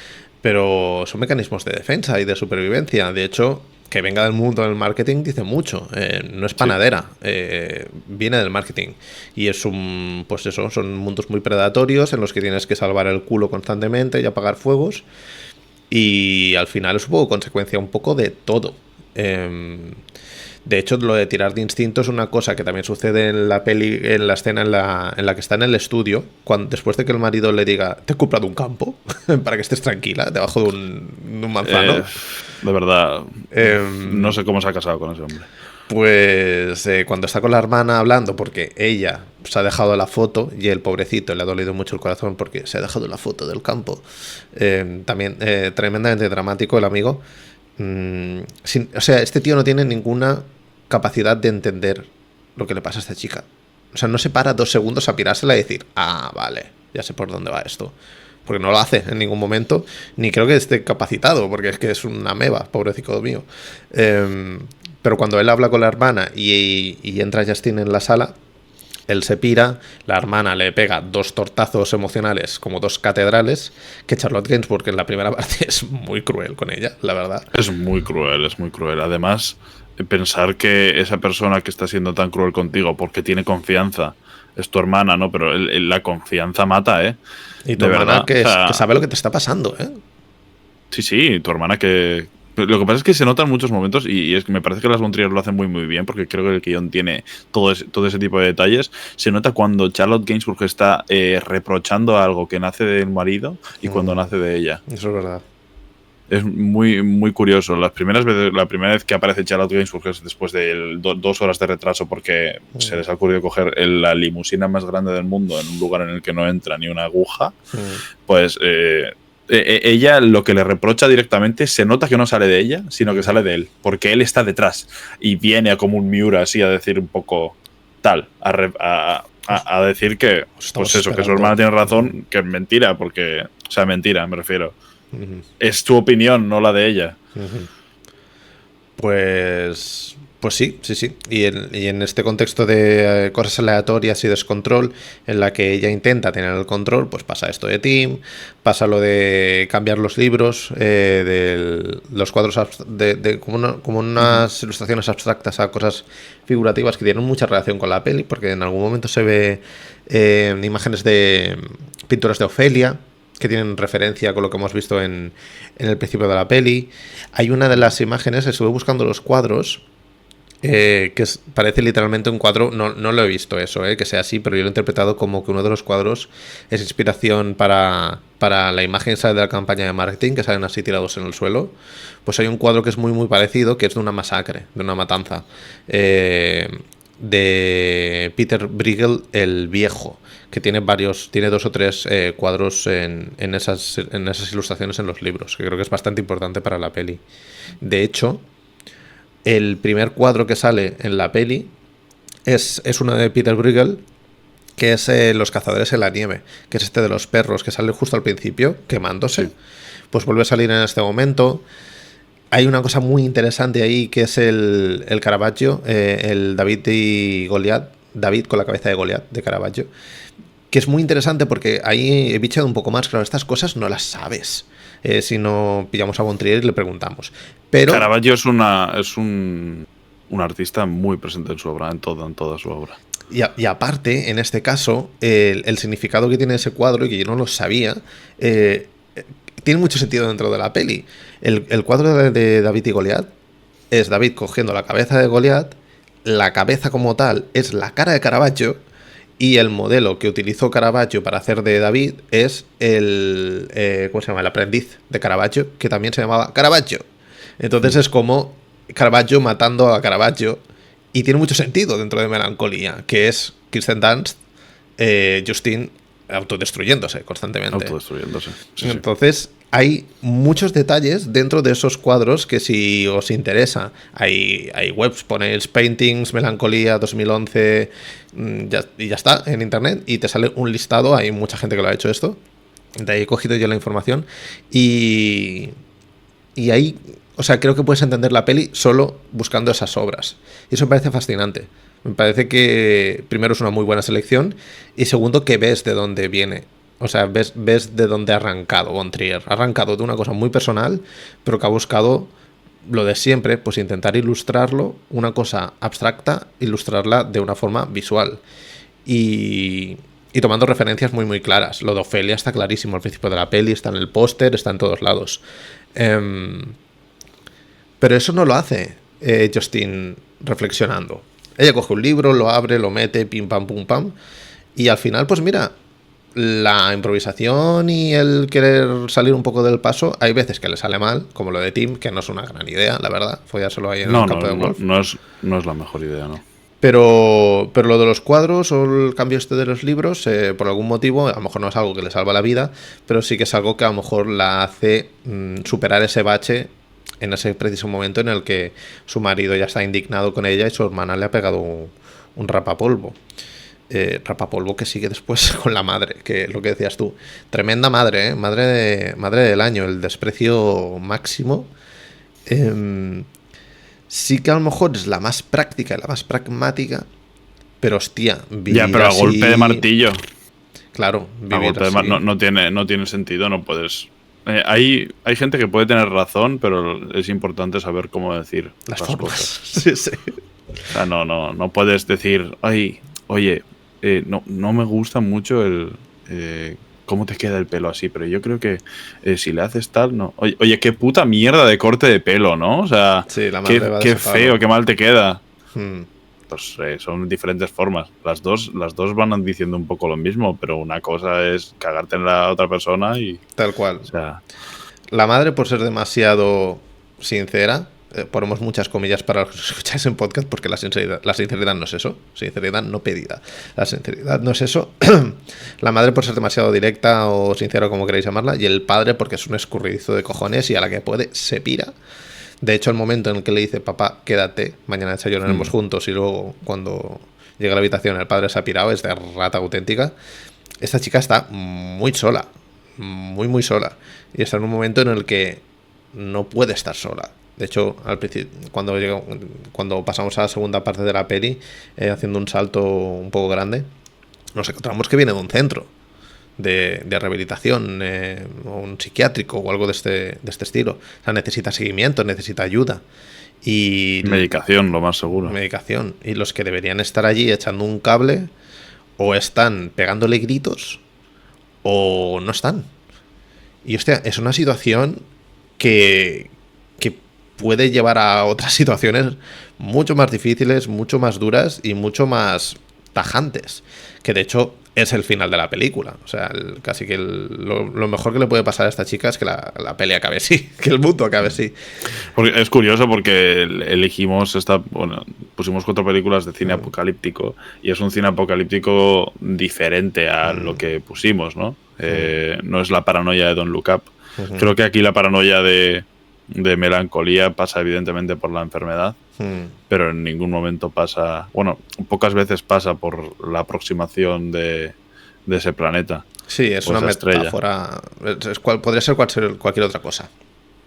Pero son mecanismos de defensa y de supervivencia. De hecho, que venga del mundo del marketing dice mucho. No es panadera, viene del marketing. Y es pues eso, son mundos muy predatorios en los que tienes que salvar el culo constantemente y apagar fuegos. Y al final es un poco consecuencia un poco de todo. De hecho, lo de tirar de instinto es una cosa que también sucede en la peli, en la escena en la que está en el estudio, después de que el marido le diga, te he comprado un campo para que estés tranquila debajo de un manzano. De verdad, no sé cómo se ha casado con ese hombre. Pues cuando está con la hermana hablando, porque ella se ha dejado la foto y el pobrecito le ha dolido mucho el corazón porque se ha dejado la foto del campo. También tremendamente dramático el amigo. O sea, este tío no tiene ninguna capacidad de entender lo que le pasa a esta chica. O sea, no se para 2 segundos a pirársela y decir, vale, ya sé por dónde va esto. Porque no lo hace en ningún momento, ni creo que esté capacitado, porque es que es una meba, pobrecito mío. Pero cuando él habla con la hermana y entra Justin en la sala, él se pira, la hermana le pega 2 tortazos emocionales, como 2 catedrales, que Charlotte Gainsbourg en la primera parte es muy cruel con ella, la verdad. Es muy cruel, es muy cruel. Además, pensar que esa persona que está siendo tan cruel contigo porque tiene confianza es tu hermana, ¿no? Pero la confianza mata, ¿eh? Y tu hermana que sabe lo que te está pasando, ¿eh? Sí, tu hermana que... Lo que pasa es que se nota en muchos momentos y es que me parece que las von Trier lo hacen muy muy bien porque creo que el guión tiene todo ese tipo de detalles. Se nota cuando Charlotte Gainsbourg está reprochando algo que nace del marido y cuando nace de ella. Eso es verdad. Es muy, muy curioso. La primera vez que aparece Charlotte Gainsbourg es después de 2 horas de retraso porque se les ha ocurrido coger la limusina más grande del mundo en un lugar en el que no entra ni una aguja. Pues ella lo que le reprocha directamente se nota que no sale de ella, sino que sale de él, porque él está detrás y viene como un Miura así a decir un poco tal, a decir que, pues eso, que su hermana tiene razón, que es mentira, porque, o sea, mentira, me refiero. Es tu opinión, no la de ella. Pues sí. Y en este contexto de cosas aleatorias y descontrol, en la que ella intenta tener el control, pues pasa esto de Tim, pasa lo de cambiar los libros, de los cuadros, como unas ilustraciones abstractas a cosas figurativas que tienen mucha relación con la peli, porque en algún momento se ve imágenes de pinturas de Ofelia, que tienen referencia con lo que hemos visto en el principio de la peli. Hay una de las imágenes, estuve buscando los cuadros, parece literalmente un cuadro, no lo he visto eso, que sea así, pero yo lo he interpretado como que uno de los cuadros es inspiración para la imagen esa de la campaña de marketing, que salen así tirados en el suelo. Pues hay un cuadro que es muy muy parecido, que es de una masacre, de una matanza, de Peter Bruegel el Viejo, que tiene 2 o 3 cuadros en esas ilustraciones en los libros, que creo que es bastante importante para la peli. De hecho, el primer cuadro que sale en la peli es uno de Peter Bruegel, que es Los cazadores en la nieve, que es este de los perros, que sale justo al principio, quemándose. Sí. Pues vuelve a salir en este momento. Hay una cosa muy interesante ahí, que es el Caravaggio, el David y Goliat, David con la cabeza de Goliat, de Caravaggio, que es muy interesante porque ahí he bicheado un poco más. Claro, estas cosas no las sabes si no pillamos a Von Trier y le preguntamos. Pero Caravaggio es un artista muy presente en su obra, en toda su obra. Y aparte, en este caso, el significado que tiene ese cuadro, y que yo no lo sabía, tiene mucho sentido dentro de la peli. El cuadro de David y Goliat es David cogiendo la cabeza de Goliat, la cabeza como tal es la cara de Caravaggio, y el modelo que utilizó Caravaggio para hacer de David es ¿cómo se llama? El aprendiz de Caravaggio, que también se llamaba Caravaggio. Entonces es como Caravaggio matando a Caravaggio, y tiene mucho sentido dentro de Melancolía, que es Kirsten Dunst, Justine autodestruyéndose constantemente. Sí, entonces hay muchos detalles dentro de esos cuadros que, si os interesa, hay webs, ponéis Paintings, Melancolía 2011 y ya está en internet, y te sale un listado. Hay mucha gente que lo ha hecho esto, de ahí he cogido yo la información, y ahí, o sea, creo que puedes entender la peli solo buscando esas obras, y eso me parece fascinante. Me parece que, primero, es una muy buena selección, y segundo, que ves de dónde viene. O sea, ves de dónde ha arrancado Von Trier. Ha arrancado de una cosa muy personal, pero que ha buscado lo de siempre, pues intentar ilustrarlo, una cosa abstracta, ilustrarla de una forma visual. Y tomando referencias muy muy claras. Lo de Ofelia está clarísimo al principio de la peli, está en el póster, está en todos lados. Pero eso no lo hace Justine reflexionando. Ella coge un libro, lo abre, lo mete, pim pam pum pam, y al final, pues mira, la improvisación y el querer salir un poco del paso, hay veces que le sale mal, como lo de Tim, que no es una gran idea, la verdad. Follárselo ahí en el campo de golf. No es la mejor idea, ¿no? Pero lo de los cuadros o el cambio este de los libros, por algún motivo, a lo mejor no es algo que le salva la vida, pero sí que es algo que a lo mejor la hace superar ese bache en ese preciso momento en el que su marido ya está indignado con ella y su hermana le ha pegado un rapapolvo. Rapapolvo que sigue después con la madre, que es lo que decías tú. Tremenda madre, madre del año, el desprecio máximo. Sí que a lo mejor es la más práctica y la más pragmática, pero hostia, vivir ya, pero a así... golpe de martillo. Claro, vivir así. No tiene sentido, no puedes... hay gente que puede tener razón, pero es importante saber cómo decir las cosas. Sí. O sea, no puedes decir, ay, oye, no me gusta mucho cómo te queda el pelo así, pero yo creo que si le haces tal, no. Oye, qué puta mierda de corte de pelo, ¿no? O sea, sí, la qué feo, qué mal te queda. Pues son diferentes formas. Las dos van diciendo un poco lo mismo, pero una cosa es cagarte en la otra persona y... Tal cual. O sea, la madre, por ser demasiado sincera, ponemos muchas comillas para los que escucháis en podcast, porque la sinceridad no es eso. Sinceridad no pedida. La sinceridad no es eso. La madre, por ser demasiado directa o sincera, como queréis llamarla, y el padre, porque es un escurridizo de cojones y a la que puede se pira. De hecho, el momento en el que le dice, papá, quédate, mañana desayunaremos juntos, y luego cuando llega a la habitación, el padre se ha pirado, es de rata auténtica. Esta chica está muy sola, muy sola. Y está en un momento en el que no puede estar sola. De hecho, al principio, cuando pasamos a la segunda parte de la peli, haciendo un salto un poco grande, nos encontramos que viene de un centro de rehabilitación, o un psiquiátrico o algo de este estilo. O sea, necesita seguimiento, necesita ayuda. Y medicación, lo más seguro. Medicación. Y los que deberían estar allí echando un cable, o están pegándole gritos, o no están. Y hostia, es una situación que puede llevar a otras situaciones mucho más difíciles, mucho más duras y mucho más tajantes. Que de hecho es el final de la película. O sea, casi que lo mejor que le puede pasar a esta chica es que la peli acabe así, que el mundo acabe así. Porque es curioso porque elegimos pusimos 4 películas de cine apocalíptico, y es un cine apocalíptico diferente a lo que pusimos, ¿no? No es la paranoia de Don't Look Up. Creo que aquí la paranoia de melancolía pasa evidentemente por la enfermedad, pero en ningún momento pasa, pocas veces pasa por la aproximación de ese planeta. Sí, es una metáfora. Podría ser cualquier otra cosa.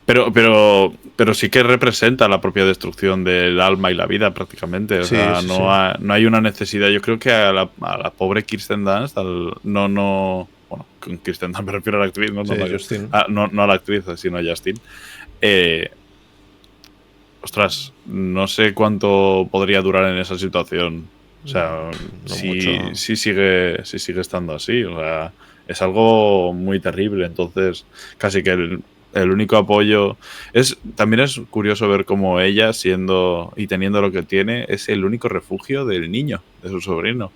Pero sí que representa la propia destrucción del alma y la vida prácticamente. O sea, no hay una necesidad. Yo creo que a la pobre Kirsten Dunst, con Kirsten Dunst me refiero a la actriz, no a la actriz, sino a Justin. Ostras, no sé cuánto podría durar en esa situación. O sea, si sigue estando así. O sea, es algo muy terrible. Entonces, casi que el único apoyo también es curioso ver cómo ella, siendo y teniendo lo que tiene, es el único refugio del niño, de su sobrino.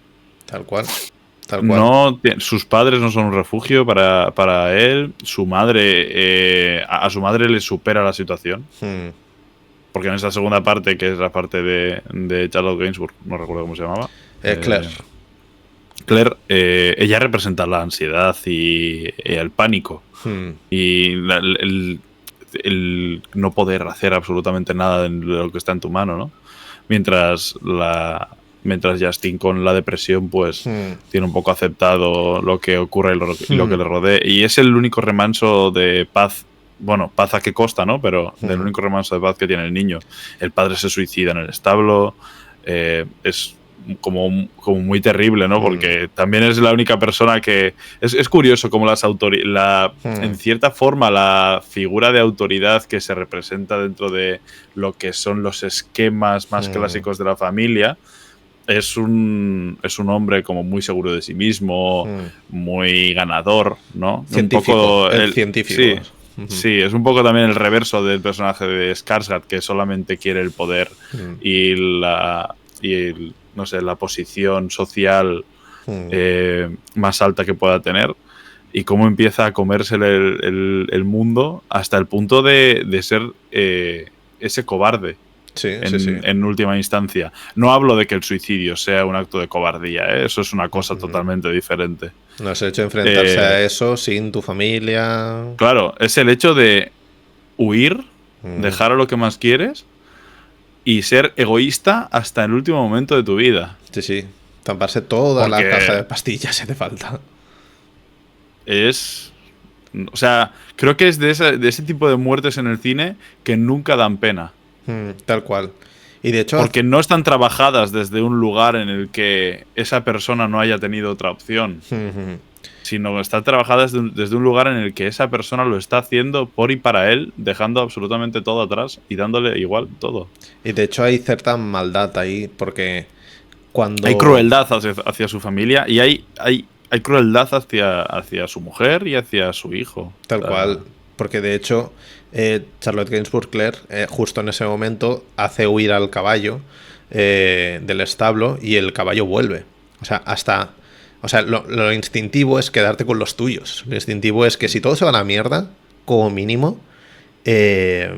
Tal cual. No, sus padres no son un refugio para él. Su madre, a su madre le supera la situación. Porque en esa segunda parte, que es la parte de Charlotte Gainsbourg, no recuerdo cómo se llamaba. Claire, ella representa la ansiedad y el pánico. Y el no poder hacer absolutamente nada de lo que está en tu mano, ¿no? Mientras Justin, con la depresión, pues tiene un poco aceptado lo que ocurre y lo que le rodea. Y es el único remanso de paz. Bueno, paz a qué costa, ¿no? Pero el único remanso de paz que tiene el niño. El padre se suicida en el establo. Es como muy terrible, ¿no? Porque también es la única persona que... Es curioso cómo en cierta forma la figura de autoridad que se representa dentro de lo que son los esquemas más clásicos de la familia es un hombre como muy seguro de sí mismo, muy ganador, ¿no? Científico, científico. Sí, es un poco también el reverso del personaje de Skarsgård, que solamente quiere el poder y no sé, la posición social más alta que pueda tener, y cómo empieza a comerse el mundo hasta el punto de ser ese cobarde. En última instancia. No hablo de que el suicidio sea un acto de cobardía, ¿eh? Eso es una cosa totalmente diferente. No es el hecho de enfrentarse a eso sin tu familia. Claro, es el hecho de huir, dejar a lo que más quieres y ser egoísta hasta el último momento de tu vida. Sí. Tamparse toda la caja de pastillas si te falta. O sea, creo que es de ese tipo de muertes en el cine que nunca dan pena. Tal cual. Y de hecho, porque no están trabajadas desde un lugar en el que esa persona no haya tenido otra opción, sino están trabajadas desde un lugar en el que esa persona lo está haciendo por y para él, dejando absolutamente todo atrás y dándole igual todo. Y de hecho hay cierta maldad ahí, porque cuando... Hay crueldad hacia su familia y hay crueldad hacia su mujer y hacia su hijo. Tal cual. Porque de hecho, Charlotte Gainsbourg Claire, justo en ese momento, hace huir al caballo del establo y el caballo vuelve. O sea, lo instintivo es quedarte con los tuyos. Lo instintivo es que si todo se va a la mierda, como mínimo, quedarte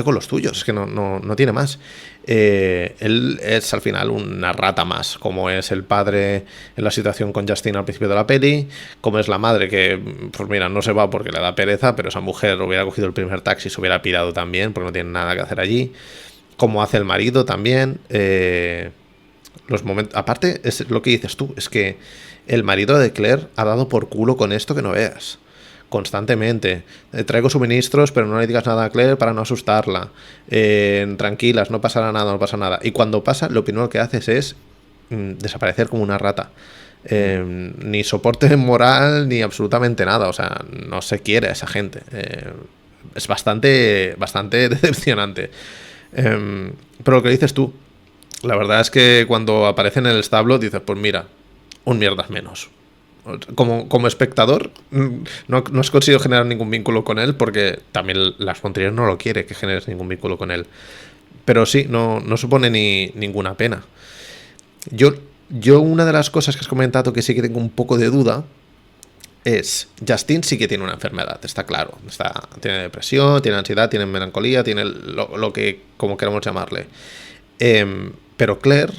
con los tuyos. Es que no tiene más. Él es al final una rata más, como es el padre en la situación con Justin al principio de la peli, como es la madre que, pues mira, no se va porque le da pereza, pero esa mujer hubiera cogido el primer taxi y se hubiera pirado también porque no tiene nada que hacer allí, como hace el marido también, Los momentos. Aparte, es lo que dices tú, es que el marido de Claire ha dado por culo con esto que no veas. Constantemente. Traigo suministros, pero no le digas nada a Claire para no asustarla. Tranquilas, no pasará nada, no pasa nada. Y cuando pasa, lo primero que haces es desaparecer como una rata. Ni soporte moral, ni absolutamente nada. O sea, no se quiere a esa gente. Es bastante decepcionante. Pero lo que dices tú, la verdad es que cuando aparece en el establo dices, pues mira, un mierdas menos. Como espectador, no has conseguido generar ningún vínculo con él porque también Lars von Trier no lo quiere que generes ningún vínculo con él. Pero sí, no supone ninguna pena. Yo una de las cosas que has comentado que sí que tengo un poco de duda es, Justin sí que tiene una enfermedad, está claro. Tiene depresión, tiene ansiedad, tiene melancolía, tiene lo que como queramos llamarle. Pero Claire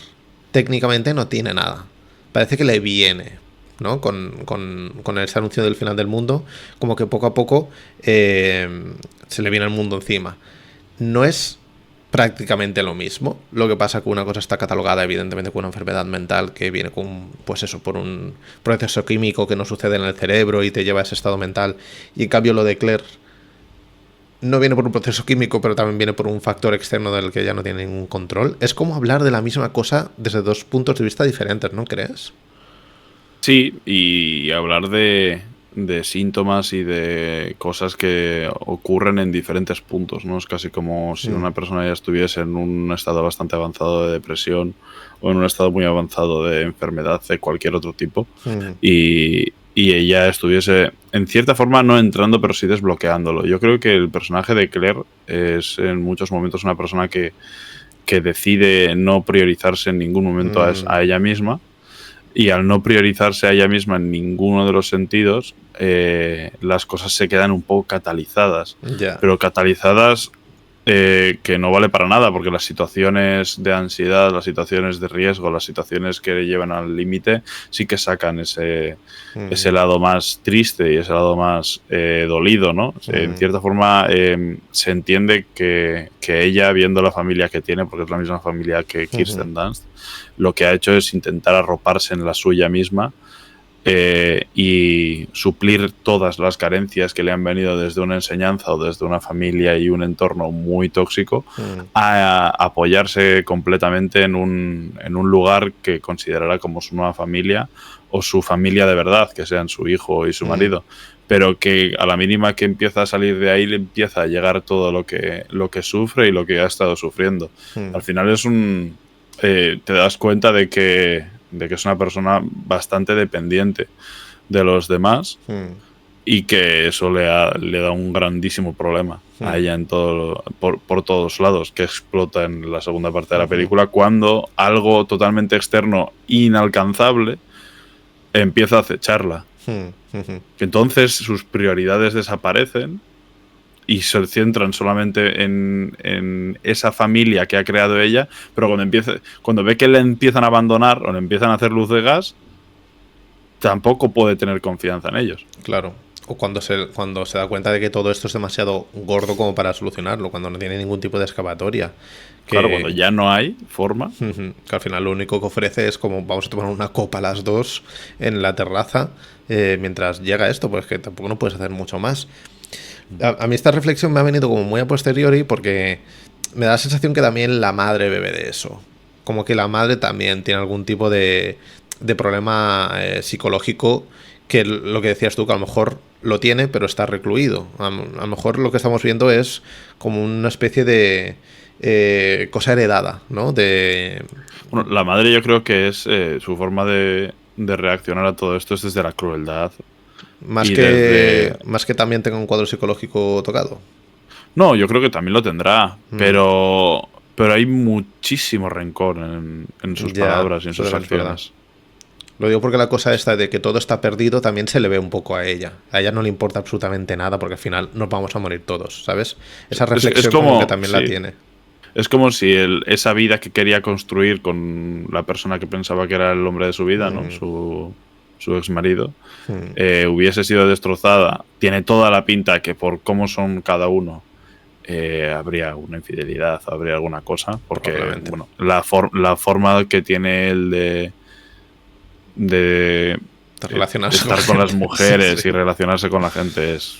técnicamente no tiene nada. Parece que le viene, ¿no? Con ese anuncio del final del mundo, como que poco a poco se le viene el mundo encima. No es prácticamente lo mismo. Lo que pasa que una cosa está catalogada evidentemente con una enfermedad mental que viene con, pues eso, por un proceso químico que no sucede en el cerebro y te lleva a ese estado mental. Y en cambio lo de Claire no viene por un proceso químico, pero también viene por un factor externo del que ya no tiene ningún control. Es como hablar de la misma cosa desde dos puntos de vista diferentes, ¿no crees? Sí, y hablar de síntomas y de cosas que ocurren en diferentes puntos, ¿no? Es casi como si una persona ya estuviese en un estado bastante avanzado de depresión o en un estado muy avanzado de enfermedad de cualquier otro tipo y ella estuviese, en cierta forma, no entrando, pero sí desbloqueándolo. Yo creo que el personaje de Claire es en muchos momentos una persona que decide no priorizarse en ningún momento a ella misma. Y al no priorizarse a ella misma en ninguno de los sentidos, las cosas se quedan un poco catalizadas. Ya. Pero catalizadas que no vale para nada, porque las situaciones de ansiedad, las situaciones de riesgo, las situaciones que llevan al límite, sí que sacan ese lado más triste y ese lado más dolido, ¿no? En cierta forma se entiende que ella, viendo la familia que tiene, porque es la misma familia que Kirsten Dunst, lo que ha hecho es intentar arroparse en la suya misma y suplir todas las carencias que le han venido desde una enseñanza o desde una familia y un entorno muy tóxico a apoyarse completamente en un lugar que considerará como su nueva familia o su familia de verdad, que sean su hijo y su marido, pero que a la mínima que empieza a salir de ahí le empieza a llegar todo lo que sufre y lo que ha estado sufriendo. Al final es te das cuenta de que es una persona bastante dependiente de los demás y que eso le da un grandísimo problema a ella por todos lados, que explota en la segunda parte de la película cuando algo totalmente externo, inalcanzable, empieza a acecharla. Entonces sus prioridades desaparecen y se centran solamente en esa familia que ha creado ella, pero cuando ve que le empiezan a abandonar o le empiezan a hacer luz de gas, tampoco puede tener confianza en ellos. Claro. O cuando se da cuenta de que todo esto es demasiado gordo como para solucionarlo, cuando no tiene ningún tipo de escapatoria. Claro, cuando ya no hay forma. Que al final lo único que ofrece es como vamos a tomar una copa las dos en la terraza mientras llega esto, pues que tampoco no puedes hacer mucho más. A mí esta reflexión me ha venido como muy a posteriori porque me da la sensación que también la madre bebe de eso. Como que la madre también tiene algún tipo de problema psicológico que lo que decías tú, que a lo mejor lo tiene, pero está recluido. A lo mejor lo que estamos viendo es como una especie de cosa heredada, ¿no? Bueno, la madre yo creo que es su forma de reaccionar a todo esto es desde la crueldad. Más que también tenga un cuadro psicológico tocado. No, yo creo que también lo tendrá, pero hay muchísimo rencor en sus palabras y en sus acciones. Lo digo porque la cosa esta de que todo está perdido también se le ve un poco a ella. A ella no le importa absolutamente nada porque al final nos vamos a morir todos, ¿sabes? Esa reflexión es como que también la tiene. Es como si esa vida que quería construir con la persona que pensaba que era el hombre de su vida, ¿no? Su ex marido, hubiese sido destrozada. Tiene toda la pinta que por cómo son cada uno habría una infidelidad, habría alguna cosa, porque bueno, la forma que tiene él de relacionarse estar con las mujeres sí. y relacionarse con la gente es,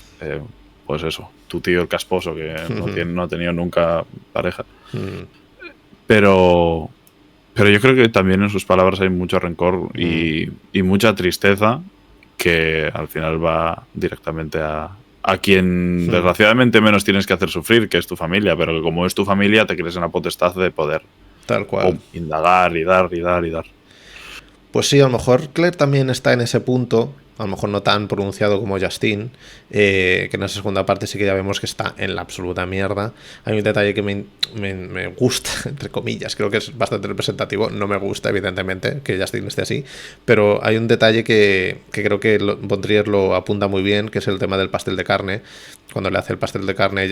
pues eso, tu tío el casposo que no ha tenido nunca pareja. Pero yo creo que también en sus palabras hay mucho rencor y mucha tristeza que al final va directamente a quien desgraciadamente menos tienes que hacer sufrir, que es tu familia, pero que como es tu familia te crees en la potestad de poder tal cual indagar y dar y dar y dar. Pues sí, a lo mejor Claire también está en ese punto, a lo mejor no tan pronunciado como Justine, que en esa segunda parte sí que ya vemos que está en la absoluta mierda. Hay un detalle que me gusta, entre comillas, creo que es bastante representativo, no me gusta evidentemente que Justine esté así, pero hay un detalle que creo que Bondrier lo apunta muy bien, que es el tema del pastel de carne. Cuando le hace el pastel de carne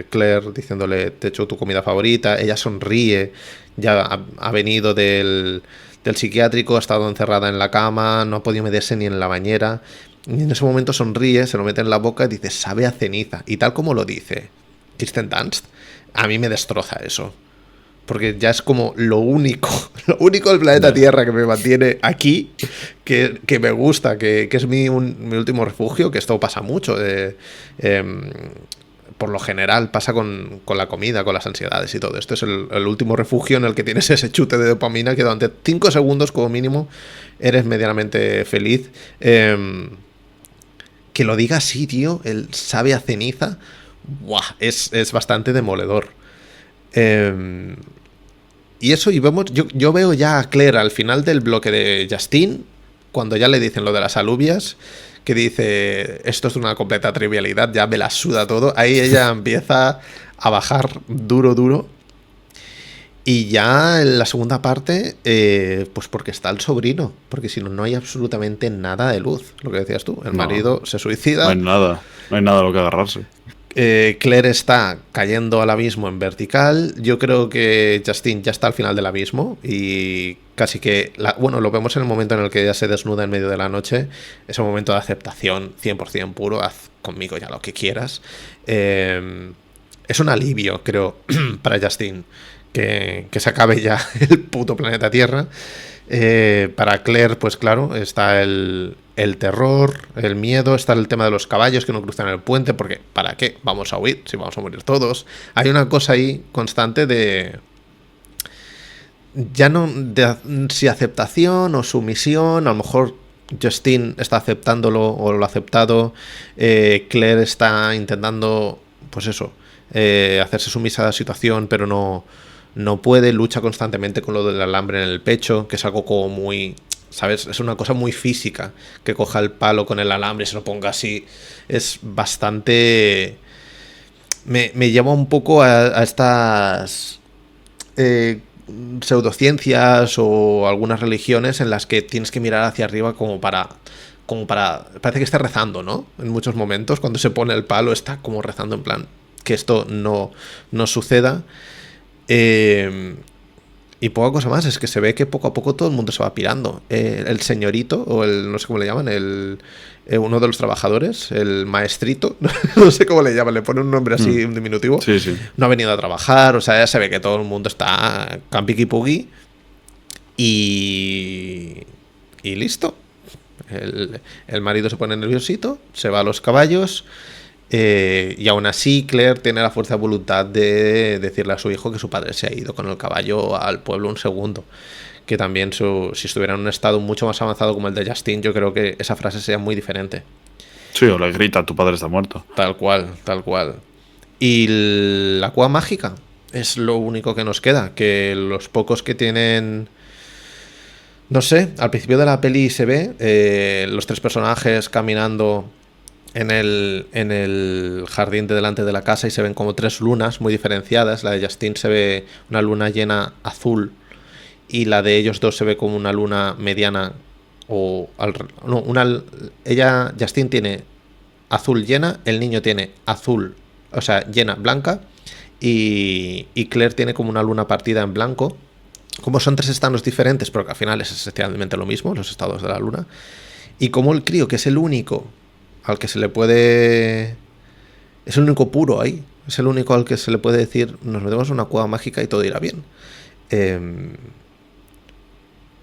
Claire diciéndole te echo tu comida favorita, ella sonríe, ya ha venido del psiquiátrico, ha estado encerrada en la cama, no ha podido meterse ni en la bañera, y en ese momento sonríe, se lo mete en la boca y dice, sabe a ceniza, y tal como lo dice Kirsten Dunst, a mí me destroza eso, porque ya es como lo único del planeta Tierra que me mantiene aquí, que me gusta, que es mi último refugio, que esto pasa mucho, por lo general pasa con la comida, con las ansiedades y todo. Esto es el último refugio en el que tienes ese chute de dopamina que durante 5 segundos como mínimo eres medianamente feliz. Que lo diga así, tío, el sabe a ceniza, ¡buah! Es bastante demoledor. Y eso, y vemos, yo veo ya a Claire al final del bloque de Justine, cuando ya le dicen lo de las alubias, que dice, esto es una completa trivialidad, ya me la suda todo. Ahí ella empieza a bajar duro. Y ya en la segunda parte, pues porque está el sobrino, porque si no, no hay absolutamente nada de luz, lo que decías tú. El marido se suicida. No hay nada a lo que agarrarse. Claire está cayendo al abismo en vertical. Yo creo que Justine ya está al final del abismo y casi que, bueno, lo vemos en el momento en el que ella se desnuda en medio de la noche. Ese momento de aceptación 100% puro, haz conmigo ya lo que quieras. Es un alivio, creo, para Justine que se acabe ya el puto planeta Tierra. Para Claire, pues claro, está el terror, el miedo, está el tema de los caballos que no cruzan el puente, porque ¿para qué? Vamos a huir, si vamos a morir todos. Hay una cosa ahí constante de... ya no de si aceptación o sumisión, a lo mejor Justine está aceptándolo o lo ha aceptado, Claire está intentando, pues eso, hacerse sumisa a la situación, pero no puede, lucha constantemente con lo del alambre en el pecho, que es algo como muy, ¿sabes? Es una cosa muy física, que coja el palo con el alambre y se lo ponga así. Es bastante... Me lleva un poco a estas pseudociencias o algunas religiones en las que tienes que mirar hacia arriba como para... Parece que está rezando, ¿no? En muchos momentos, cuando se pone el palo, está como rezando en plan que esto no suceda. Y poca cosa más, es que se ve que poco a poco todo el mundo se va pirando. El señorito, o el, no sé cómo le llaman, uno de los trabajadores, el maestrito, no sé cómo le llaman, le pone un nombre así, un diminutivo. Sí, sí. No ha venido a trabajar, o sea, ya se ve que todo el mundo está campiqui-pugui. Y listo. El marido se pone nerviosito, se va a los caballos. Y aún así Claire tiene la fuerza de voluntad de decirle a su hijo que su padre se ha ido con el caballo al pueblo un segundo, que también si estuviera en un estado mucho más avanzado como el de Justine, yo creo que esa frase sería muy diferente. Sí, o le grita, tu padre está muerto. Tal cual. Y la cueva mágica es lo único que nos queda, que los pocos que tienen... No sé, al principio de la peli se ve los 3 personajes caminando en el jardín de delante de la casa y se ven como 3 lunas muy diferenciadas. La de Justine se ve una luna llena azul y la de ellos dos se ve como una luna mediana Justine tiene azul llena, el niño tiene azul, o sea, llena blanca y Claire tiene como una luna partida en blanco. Como son 3 estados diferentes, pero que al final es esencialmente lo mismo, los estados de la luna. Y como el crío, que es el único al que se le puede Es el único puro ahí. Es el único al que se le puede decir, nos metemos en una cueva mágica y todo irá bien.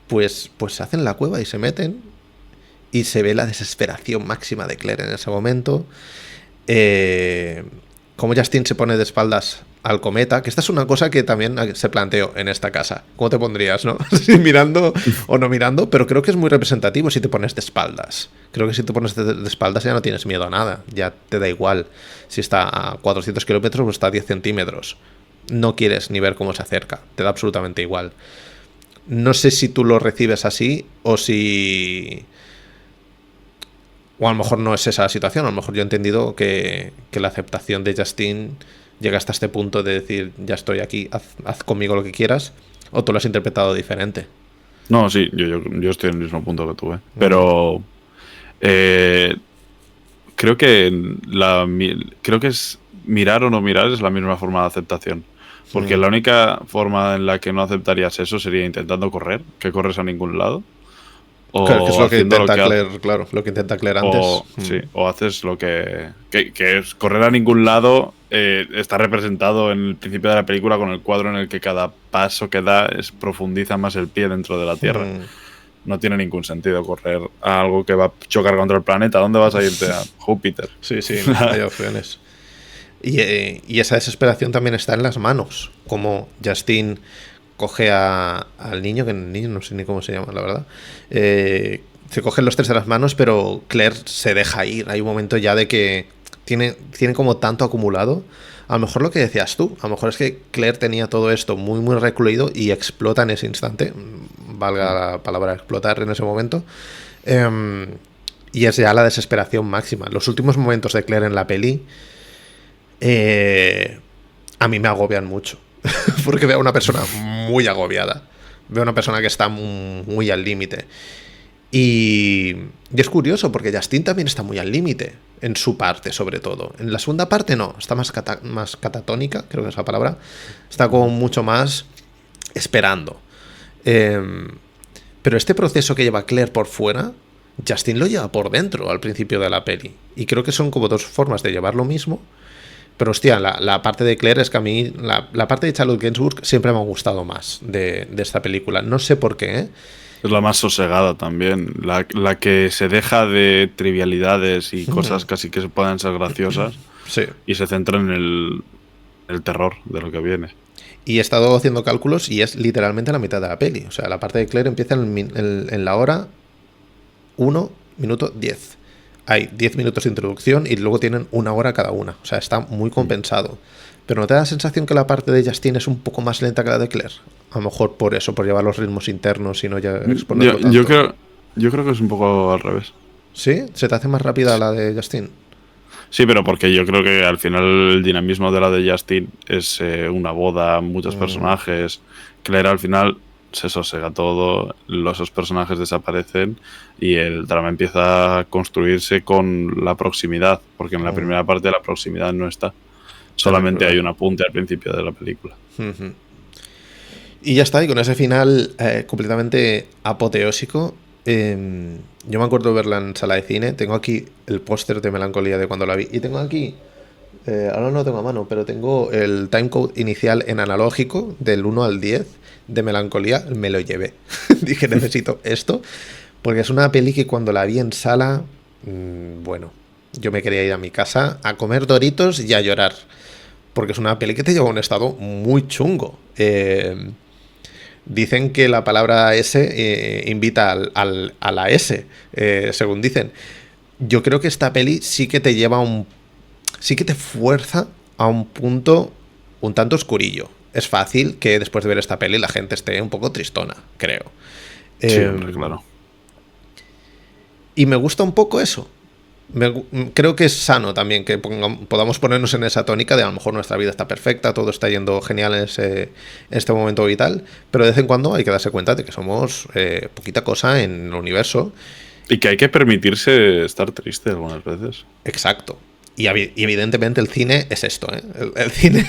Pues se hacen la cueva y se meten. Y se ve la desesperación máxima de Claire en ese momento. Como Justine se pone de espaldas al cometa, que esta es una cosa que también se planteó en esta casa. ¿Cómo te pondrías, no? Si mirando o no mirando, pero creo que es muy representativo si te pones de espaldas. Creo que si te pones de espaldas ya no tienes miedo a nada, ya te da igual si está a 400 kilómetros o está a 10 centímetros. No quieres ni ver cómo se acerca, te da absolutamente igual. No sé si tú lo recibes así o si... O a lo mejor no es esa situación, a lo mejor yo he entendido que la aceptación de Justine llega hasta este punto de decir, ya estoy aquí, haz conmigo lo que quieras, o tú lo has interpretado diferente. No, sí, yo estoy en el mismo punto que tú, ¿eh? Pero creo que es mirar o no mirar es la misma forma de aceptación. Porque la única forma en la que no aceptarías eso sería intentando correr, que corres a ningún lado. O claro, que es lo que haciendo intenta Claire, claro, lo que intenta Claire antes. Sí, o haces lo que es correr a ningún lado. Está representado en el principio de la película con el cuadro en el que cada paso que da profundiza más el pie dentro de la Tierra. No tiene ningún sentido correr a algo que va a chocar contra el planeta. ¿Dónde vas a irte? A Júpiter. Sí, no hay opciones. Y esa desesperación también está en las manos. Como Justine coge al niño, que el niño no sé ni cómo se llama, la verdad. Se cogen los tres de las manos, pero Claire se deja ir. Hay un momento ya de que tiene como tanto acumulado. A lo mejor lo que decías tú, a lo mejor es que Claire tenía todo esto muy, muy recluido y explota en ese instante. Valga la palabra explotar en ese momento. Y es ya la desesperación máxima. Los últimos momentos de Claire en la peli a mí me agobian mucho. Porque veo a una persona muy agobiada. Veo a una persona que está muy al límite. Y es curioso porque Justine también está muy al límite. En su parte, sobre todo. En la segunda parte no. Está más catatónica, creo que es la palabra. Está como mucho más esperando. Pero este proceso que lleva Claire por fuera, Justine lo lleva por dentro al principio de la peli. Y creo que son como dos formas de llevar lo mismo. Pero hostia, la parte de Claire es que a mí, la parte de Charlotte Gainsbourg siempre me ha gustado más de esta película. No sé por qué, ¿eh? Es la más sosegada también, la que se deja de trivialidades y cosas casi que puedan ser graciosas. Sí. Y se centra en el terror de lo que viene. Y he estado haciendo cálculos y es literalmente la mitad de la peli. O sea, la parte de Claire empieza en la hora 1 minuto 10. Hay 10 minutos de introducción y luego tienen una hora cada una. O sea, está muy compensado. Pero ¿no te da la sensación que la parte de Justine es un poco más lenta que la de Claire? A lo mejor por eso, por llevar los ritmos internos y no ya exponerlo tanto. Yo creo que es un poco al revés. ¿Sí? ¿Se te hace más rápida la de Justine? Sí, pero porque yo creo que al final el dinamismo de la de Justine es una boda, muchos personajes. Claire al final se sosega todo, esos personajes desaparecen y el drama empieza a construirse con la proximidad, porque en la primera parte la proximidad no está. Solamente hay un apunte al principio de la película. Y ya está, y con ese final completamente apoteósico. Yo me acuerdo de verla en sala de cine. Tengo aquí el póster de Melancolía de cuando la vi. Y tengo aquí, ahora no lo tengo a mano, pero tengo el timecode inicial en analógico del 1 al 10 de Melancolía. Me lo llevé. Dije, necesito esto. Porque es una peli que cuando la vi en sala, bueno, yo me quería ir a mi casa a comer Doritos y a llorar. Porque es una peli que te lleva a un estado muy chungo. Dicen que la palabra S invita a la S, según dicen. Yo creo que esta peli sí que te lleva sí que te fuerza a un punto un tanto oscurillo. Es fácil que después de ver esta peli la gente esté un poco tristona, creo. Sí, hombre, claro. Y me gusta un poco eso. Creo que es sano también que podamos ponernos en esa tónica de a lo mejor nuestra vida está perfecta, todo está yendo genial en este momento vital, pero de vez en cuando hay que darse cuenta de que somos poquita cosa en el universo. Y que hay que permitirse estar triste algunas veces. Exacto. Y evidentemente el cine es esto, ¿eh? El cine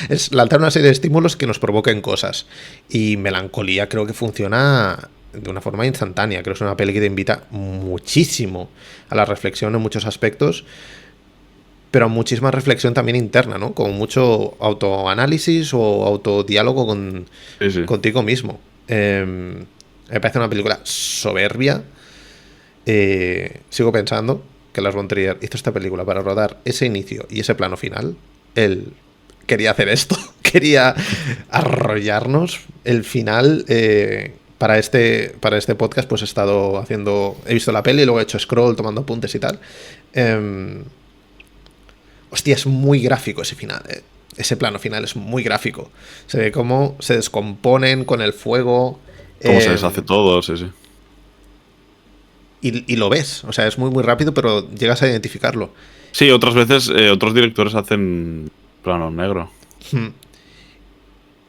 es lanzar una serie de estímulos que nos provoquen cosas. Y Melancolía creo que funciona de una forma instantánea. Creo que es una peli que te invita muchísimo a la reflexión en muchos aspectos. pero muchísima reflexión también interna, ¿no? Como mucho autoanálisis o autodiálogo contigo mismo. Me parece una película soberbia. Sigo pensando que Lars von Trier hizo esta película para rodar ese inicio y ese plano final. Él quería hacer esto, quería arrollarnos. El final, para este podcast, pues he visto la peli y luego he hecho scroll tomando apuntes y tal. Hostia, es muy gráfico ese final, Ese plano final es muy gráfico. Se ve cómo se descomponen con el fuego. Cómo se deshace todo, sí. Y lo ves, o sea, es muy muy rápido, pero llegas a identificarlo. Sí, otras veces otros directores hacen plano negro.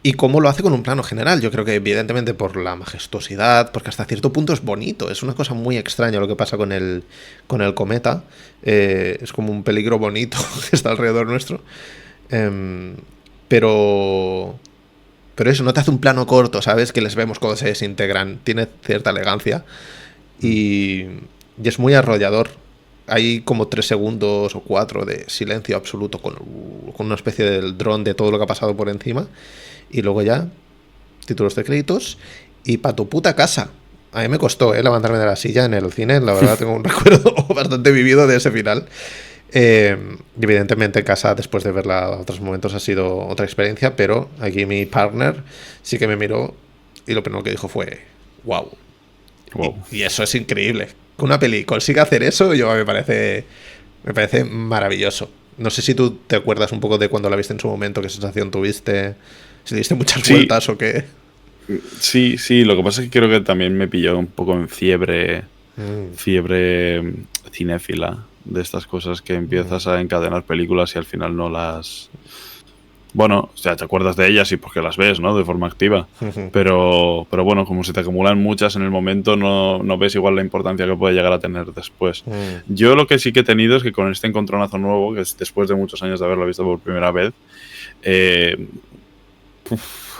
Y cómo lo hace con un plano general. Yo creo que evidentemente por la majestuosidad, porque hasta cierto punto es bonito. Es una cosa muy extraña lo que pasa con el cometa. Es como un peligro bonito que está alrededor nuestro. Pero eso, no te hace un plano corto, ¿sabes? Que les vemos cómo se desintegran. Tiene cierta elegancia. Y es muy arrollador. Hay como 3 segundos o 4 de silencio absoluto con una especie del dron de todo lo que ha pasado por encima. Y luego ya, títulos de créditos y pa' tu puta casa. A mí me costó levantarme de la silla en el cine. La verdad tengo un recuerdo bastante vivido de ese final. Y evidentemente en casa, después de verla a otros momentos, ha sido otra experiencia. Pero aquí mi partner sí que me miró y lo primero que dijo fue wow. Y eso es increíble. Que una peli consiga hacer eso, me parece maravilloso. No sé si tú te acuerdas un poco de cuando la viste en su momento, qué sensación tuviste, si le diste muchas vueltas o qué. Sí, lo que pasa es que creo que también me pilló un poco en fiebre cinéfila, de estas cosas que empiezas a encadenar películas y al final no las... Bueno, o sea, te acuerdas de ellas y porque las ves, ¿no? De forma activa. Pero bueno, como se te acumulan muchas en el momento, no ves igual la importancia que puede llegar a tener después. Yo lo que sí que he tenido es que con este encontronazo nuevo, que es después de muchos años de haberlo visto por primera vez,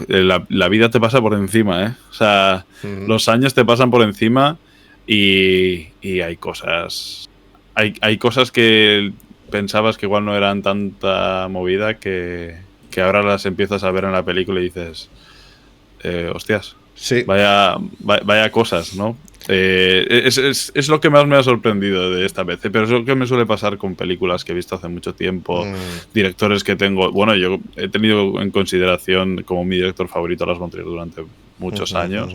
la vida te pasa por encima, ¿eh? O sea, los años te pasan por encima y hay cosas... Hay cosas que pensabas que igual no eran tanta movida que ahora las empiezas a ver en la película y dices, hostias, sí. vaya cosas, ¿no? Es lo que más me ha sorprendido de esta vez, pero es lo que me suele pasar con películas que he visto hace mucho tiempo, directores que tengo... Bueno, yo he tenido en consideración como mi director favorito a Lars von Trier durante muchos años.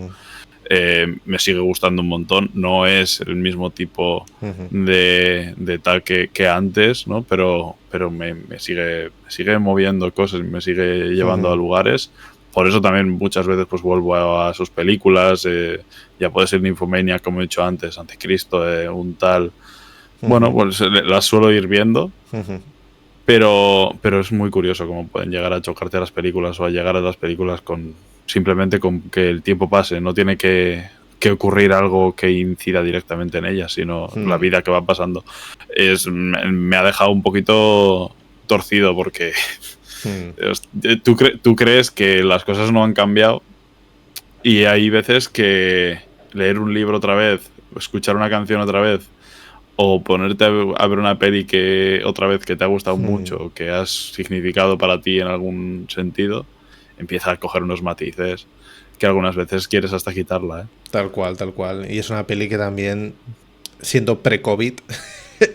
Me sigue gustando un montón. No es el mismo tipo de tal que antes, ¿no? Pero me sigue moviendo cosas, me sigue llevando a lugares. Por eso también muchas veces pues vuelvo a sus películas. Ya puede ser Nymphomania, como he dicho antes, Anticristo, un tal... Bueno, pues las suelo ir viendo. Pero es muy curioso cómo pueden llegar a chocarte a las películas o a llegar a las películas simplemente con que el tiempo pase. No tiene que ocurrir algo que incida directamente en ellas, sino la vida que va pasando. Me ha dejado un poquito torcido porque tú crees que las cosas no han cambiado y hay veces que leer un libro otra vez, escuchar una canción otra vez o ponerte a ver una peli otra vez que te ha gustado mucho, que has significado para ti en algún sentido, empieza a coger unos matices que algunas veces quieres hasta quitarla, ¿eh? Tal cual. Y es una peli que también, siendo pre-COVID,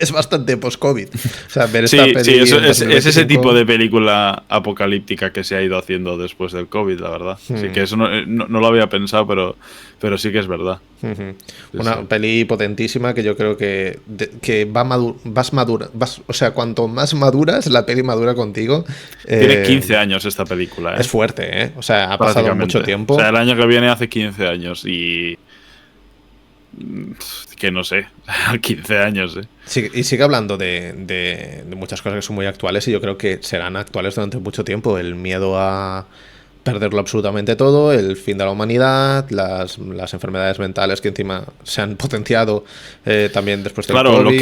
es bastante post-COVID. O sea, ver esta peli... Sí, es ese tipo de película apocalíptica que se ha ido haciendo después del COVID, la verdad. Sí, que eso no lo había pensado, pero sí que es verdad. Una peli potentísima que yo creo que vas madura. O sea, cuanto más maduras, la peli madura contigo. Tiene 15 años esta película, ¿eh? Es fuerte, ¿eh? O sea, ha pasado mucho tiempo. O sea, el año que viene hace 15 años y... que no sé, 15 años, ¿eh? Sí, y sigue hablando de muchas cosas que son muy actuales y yo creo que serán actuales durante mucho tiempo. El miedo a perderlo absolutamente todo, el fin de la humanidad, las enfermedades mentales que encima se han potenciado también después del COVID. Claro, lo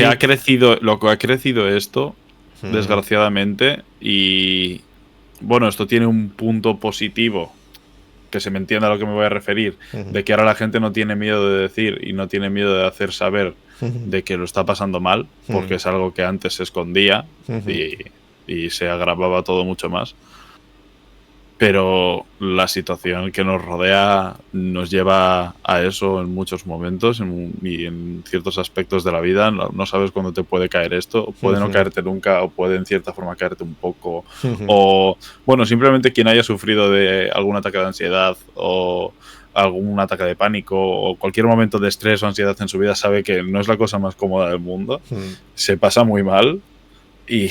que ha crecido esto, desgraciadamente, y bueno, esto tiene un punto positivo que se me entienda a lo que me voy a referir, de que ahora la gente no tiene miedo de decir y no tiene miedo de hacer saber de que lo está pasando mal, porque es algo que antes se escondía y se agravaba todo mucho más. Pero la situación que nos rodea nos lleva a eso en muchos momentos y en ciertos aspectos de la vida. No sabes cuándo te puede caer esto, puede no caerte nunca, o puede en cierta forma caerte un poco. O, bueno, simplemente quien haya sufrido de algún ataque de ansiedad o algún ataque de pánico o cualquier momento de estrés o ansiedad en su vida sabe que no es la cosa más cómoda del mundo. Se pasa muy mal y...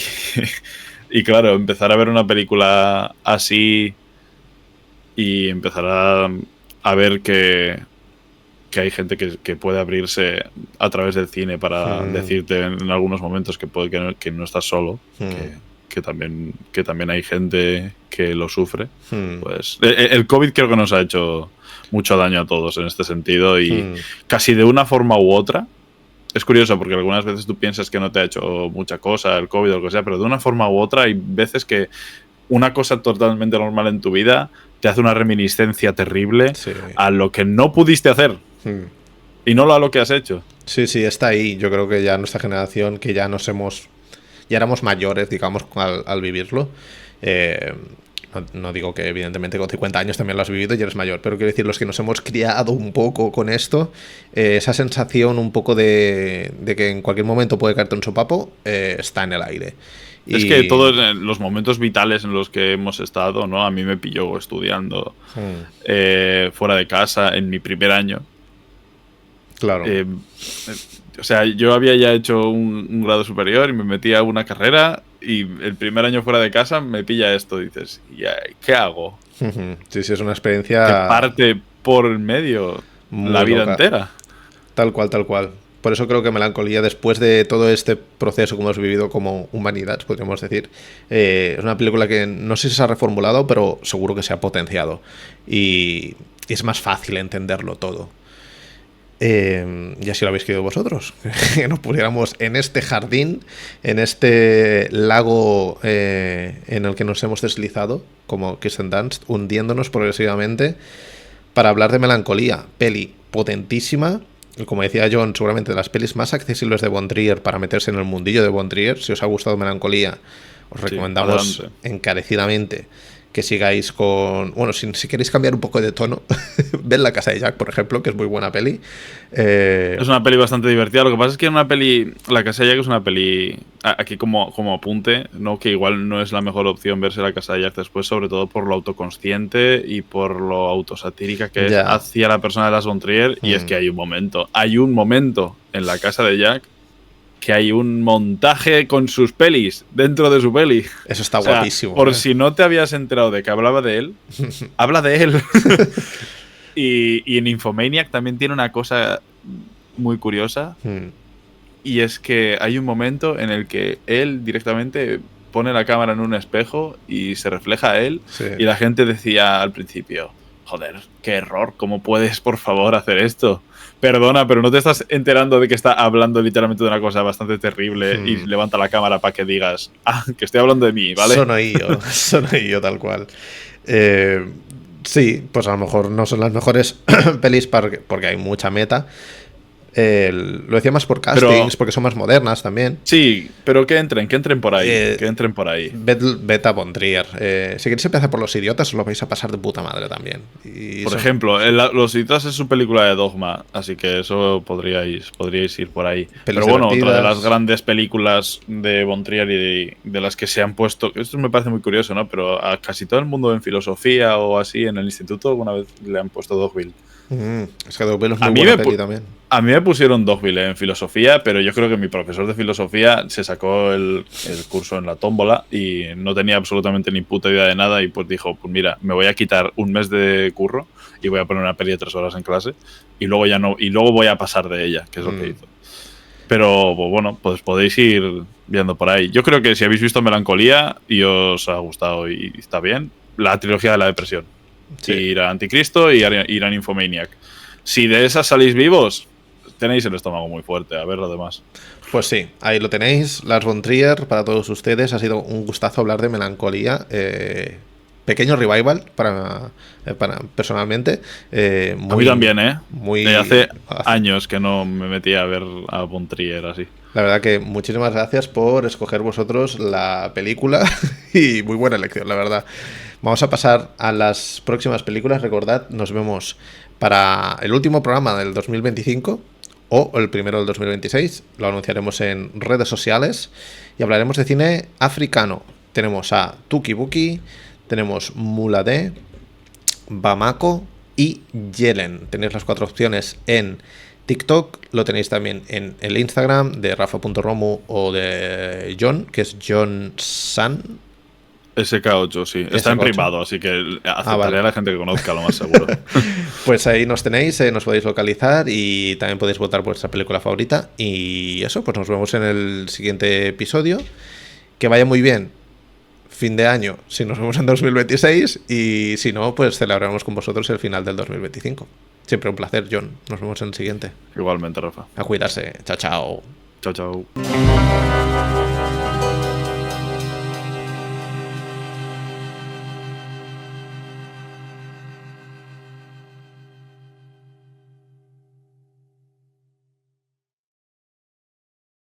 Y claro, empezar a ver una película así y empezar a ver que hay gente que puede abrirse a través del cine para decirte en algunos momentos que no estás solo, que también hay gente que lo sufre. Pues el COVID creo que nos ha hecho mucho daño a todos en este sentido y casi de una forma u otra. Es curioso porque algunas veces tú piensas que no te ha hecho mucha cosa el COVID o lo que sea, pero de una forma u otra hay veces que una cosa totalmente normal en tu vida te hace una reminiscencia terrible a lo que no pudiste hacer y no a lo que has hecho. Sí, está ahí. Yo creo que ya nuestra generación, que ya éramos mayores, digamos, al vivirlo. No digo que evidentemente con 50 años también lo has vivido y eres mayor, pero quiero decir, los que nos hemos criado un poco con esto, esa sensación un poco de que en cualquier momento puede caerte un sopapo, está en el aire. Es que todos los momentos vitales en los que hemos estado, ¿no? A mí me pilló estudiando fuera de casa en mi primer año. Claro. O sea, yo había ya hecho un grado superior y me metí a una carrera y el primer año fuera de casa me pilla esto. Dices, ¿qué hago? Sí, es una experiencia... Que parte por el medio la vida entera. Tal cual. Por eso creo que Melancolía, después de todo este proceso que hemos vivido como humanidad, podríamos decir, es una película que no sé si se ha reformulado, pero seguro que se ha potenciado. Y es más fácil entenderlo todo. Y así lo habéis querido vosotros, que nos pusiéramos en este jardín, en este lago en el que nos hemos deslizado, como Kirsten Dunst, hundiéndonos progresivamente para hablar de Melancolía, peli potentísima, como decía John, seguramente de las pelis más accesibles de Von Trier para meterse en el mundillo de Von Trier. Si os ha gustado Melancolía, os recomendamos encarecidamente que sigáis con... Bueno, si queréis cambiar un poco de tono, ved La Casa de Jack, por ejemplo, que es muy buena peli. Es una peli bastante divertida. Lo que pasa es que una peli... La Casa de Jack es una peli... Aquí como apunte, ¿no? Que igual no es la mejor opción verse La Casa de Jack después, sobre todo por lo autoconsciente y por lo autosatírica que es hacia la persona de Lars von Trier. Y es que hay un momento en La Casa de Jack que hay un montaje con sus pelis dentro de su peli. Eso está guapísimo. Por si no te habías enterado de que hablaba de él, habla de él. y en Infomaniac también tiene una cosa muy curiosa. Y es que hay un momento en el que él directamente pone la cámara en un espejo y se refleja a él. Y la gente decía al principio, joder, qué error, ¿cómo puedes por favor hacer esto? Perdona, pero no te estás enterando de que está hablando literalmente de una cosa bastante terrible y levanta la cámara para que digas, que estoy hablando de mí, ¿vale? Soy yo tal cual. Sí, pues a lo mejor no son las mejores pelis porque hay mucha meta. Lo decía más por castings, porque son más modernas también. Sí, pero que entren por ahí. Ved a Von Trier. Si queréis empezar por Los Idiotas, os lo vais a pasar de puta madre también. Por ejemplo, Los Idiotas es su película de Dogma, así que eso podríais ir por ahí. Pero bueno, otra de las grandes películas de Von Trier y de las que se han puesto, esto me parece muy curioso, ¿no? Pero a casi todo el mundo en filosofía o así en el instituto alguna vez le han puesto Dogville. Es que Dogville es muy buena peli también. A mí me pusieron Dogville en filosofía, pero yo creo que mi profesor de filosofía se sacó el curso en la tómbola y no tenía absolutamente ni puta idea de nada y pues dijo, pues mira, me voy a quitar un mes de curro y voy a poner una peli de 3 horas en clase y luego ya no, y luego voy a pasar de ella, que es lo que hizo. Pero pues bueno, pues podéis ir viendo por ahí. Yo creo que si habéis visto Melancolía y os ha gustado y está bien, la trilogía de la depresión. Ir a Anticristo y ir a Infomaniac. Si de esas salís vivos, tenéis el estómago muy fuerte. A ver lo demás. Pues sí, ahí lo tenéis. Lars von Trier, para todos ustedes. Ha sido un gustazo hablar de Melancolía. pequeño revival para personalmente. A mí también, ¿eh? Muy, hace años que no me metía a ver a Von Trier así. La verdad que muchísimas gracias por escoger vosotros la película y muy buena elección, la verdad. Vamos a pasar a las próximas películas. Recordad, nos vemos para el último programa del 2025 o el primero del 2026. Lo anunciaremos en redes sociales y hablaremos de cine africano. Tenemos a Tuki Buki, tenemos Mulade, Bamako y Yelen. Tenéis las 4 opciones en TikTok, lo tenéis también en el Instagram de Rafa.romu o de John, que es John San. SK8, sí. Está en privado, así que aceptaré a la gente que conozca, lo más seguro. Pues ahí nos tenéis, nos podéis localizar y también podéis votar por vuestra película favorita. Y eso, pues nos vemos en el siguiente episodio. Que vaya muy bien. Fin de año, si nos vemos en 2026. Y si no, pues celebraremos con vosotros el final del 2025. Siempre un placer, John. Nos vemos en el siguiente. Igualmente, Rafa. A cuidarse. Chao, chao. Chao, chao.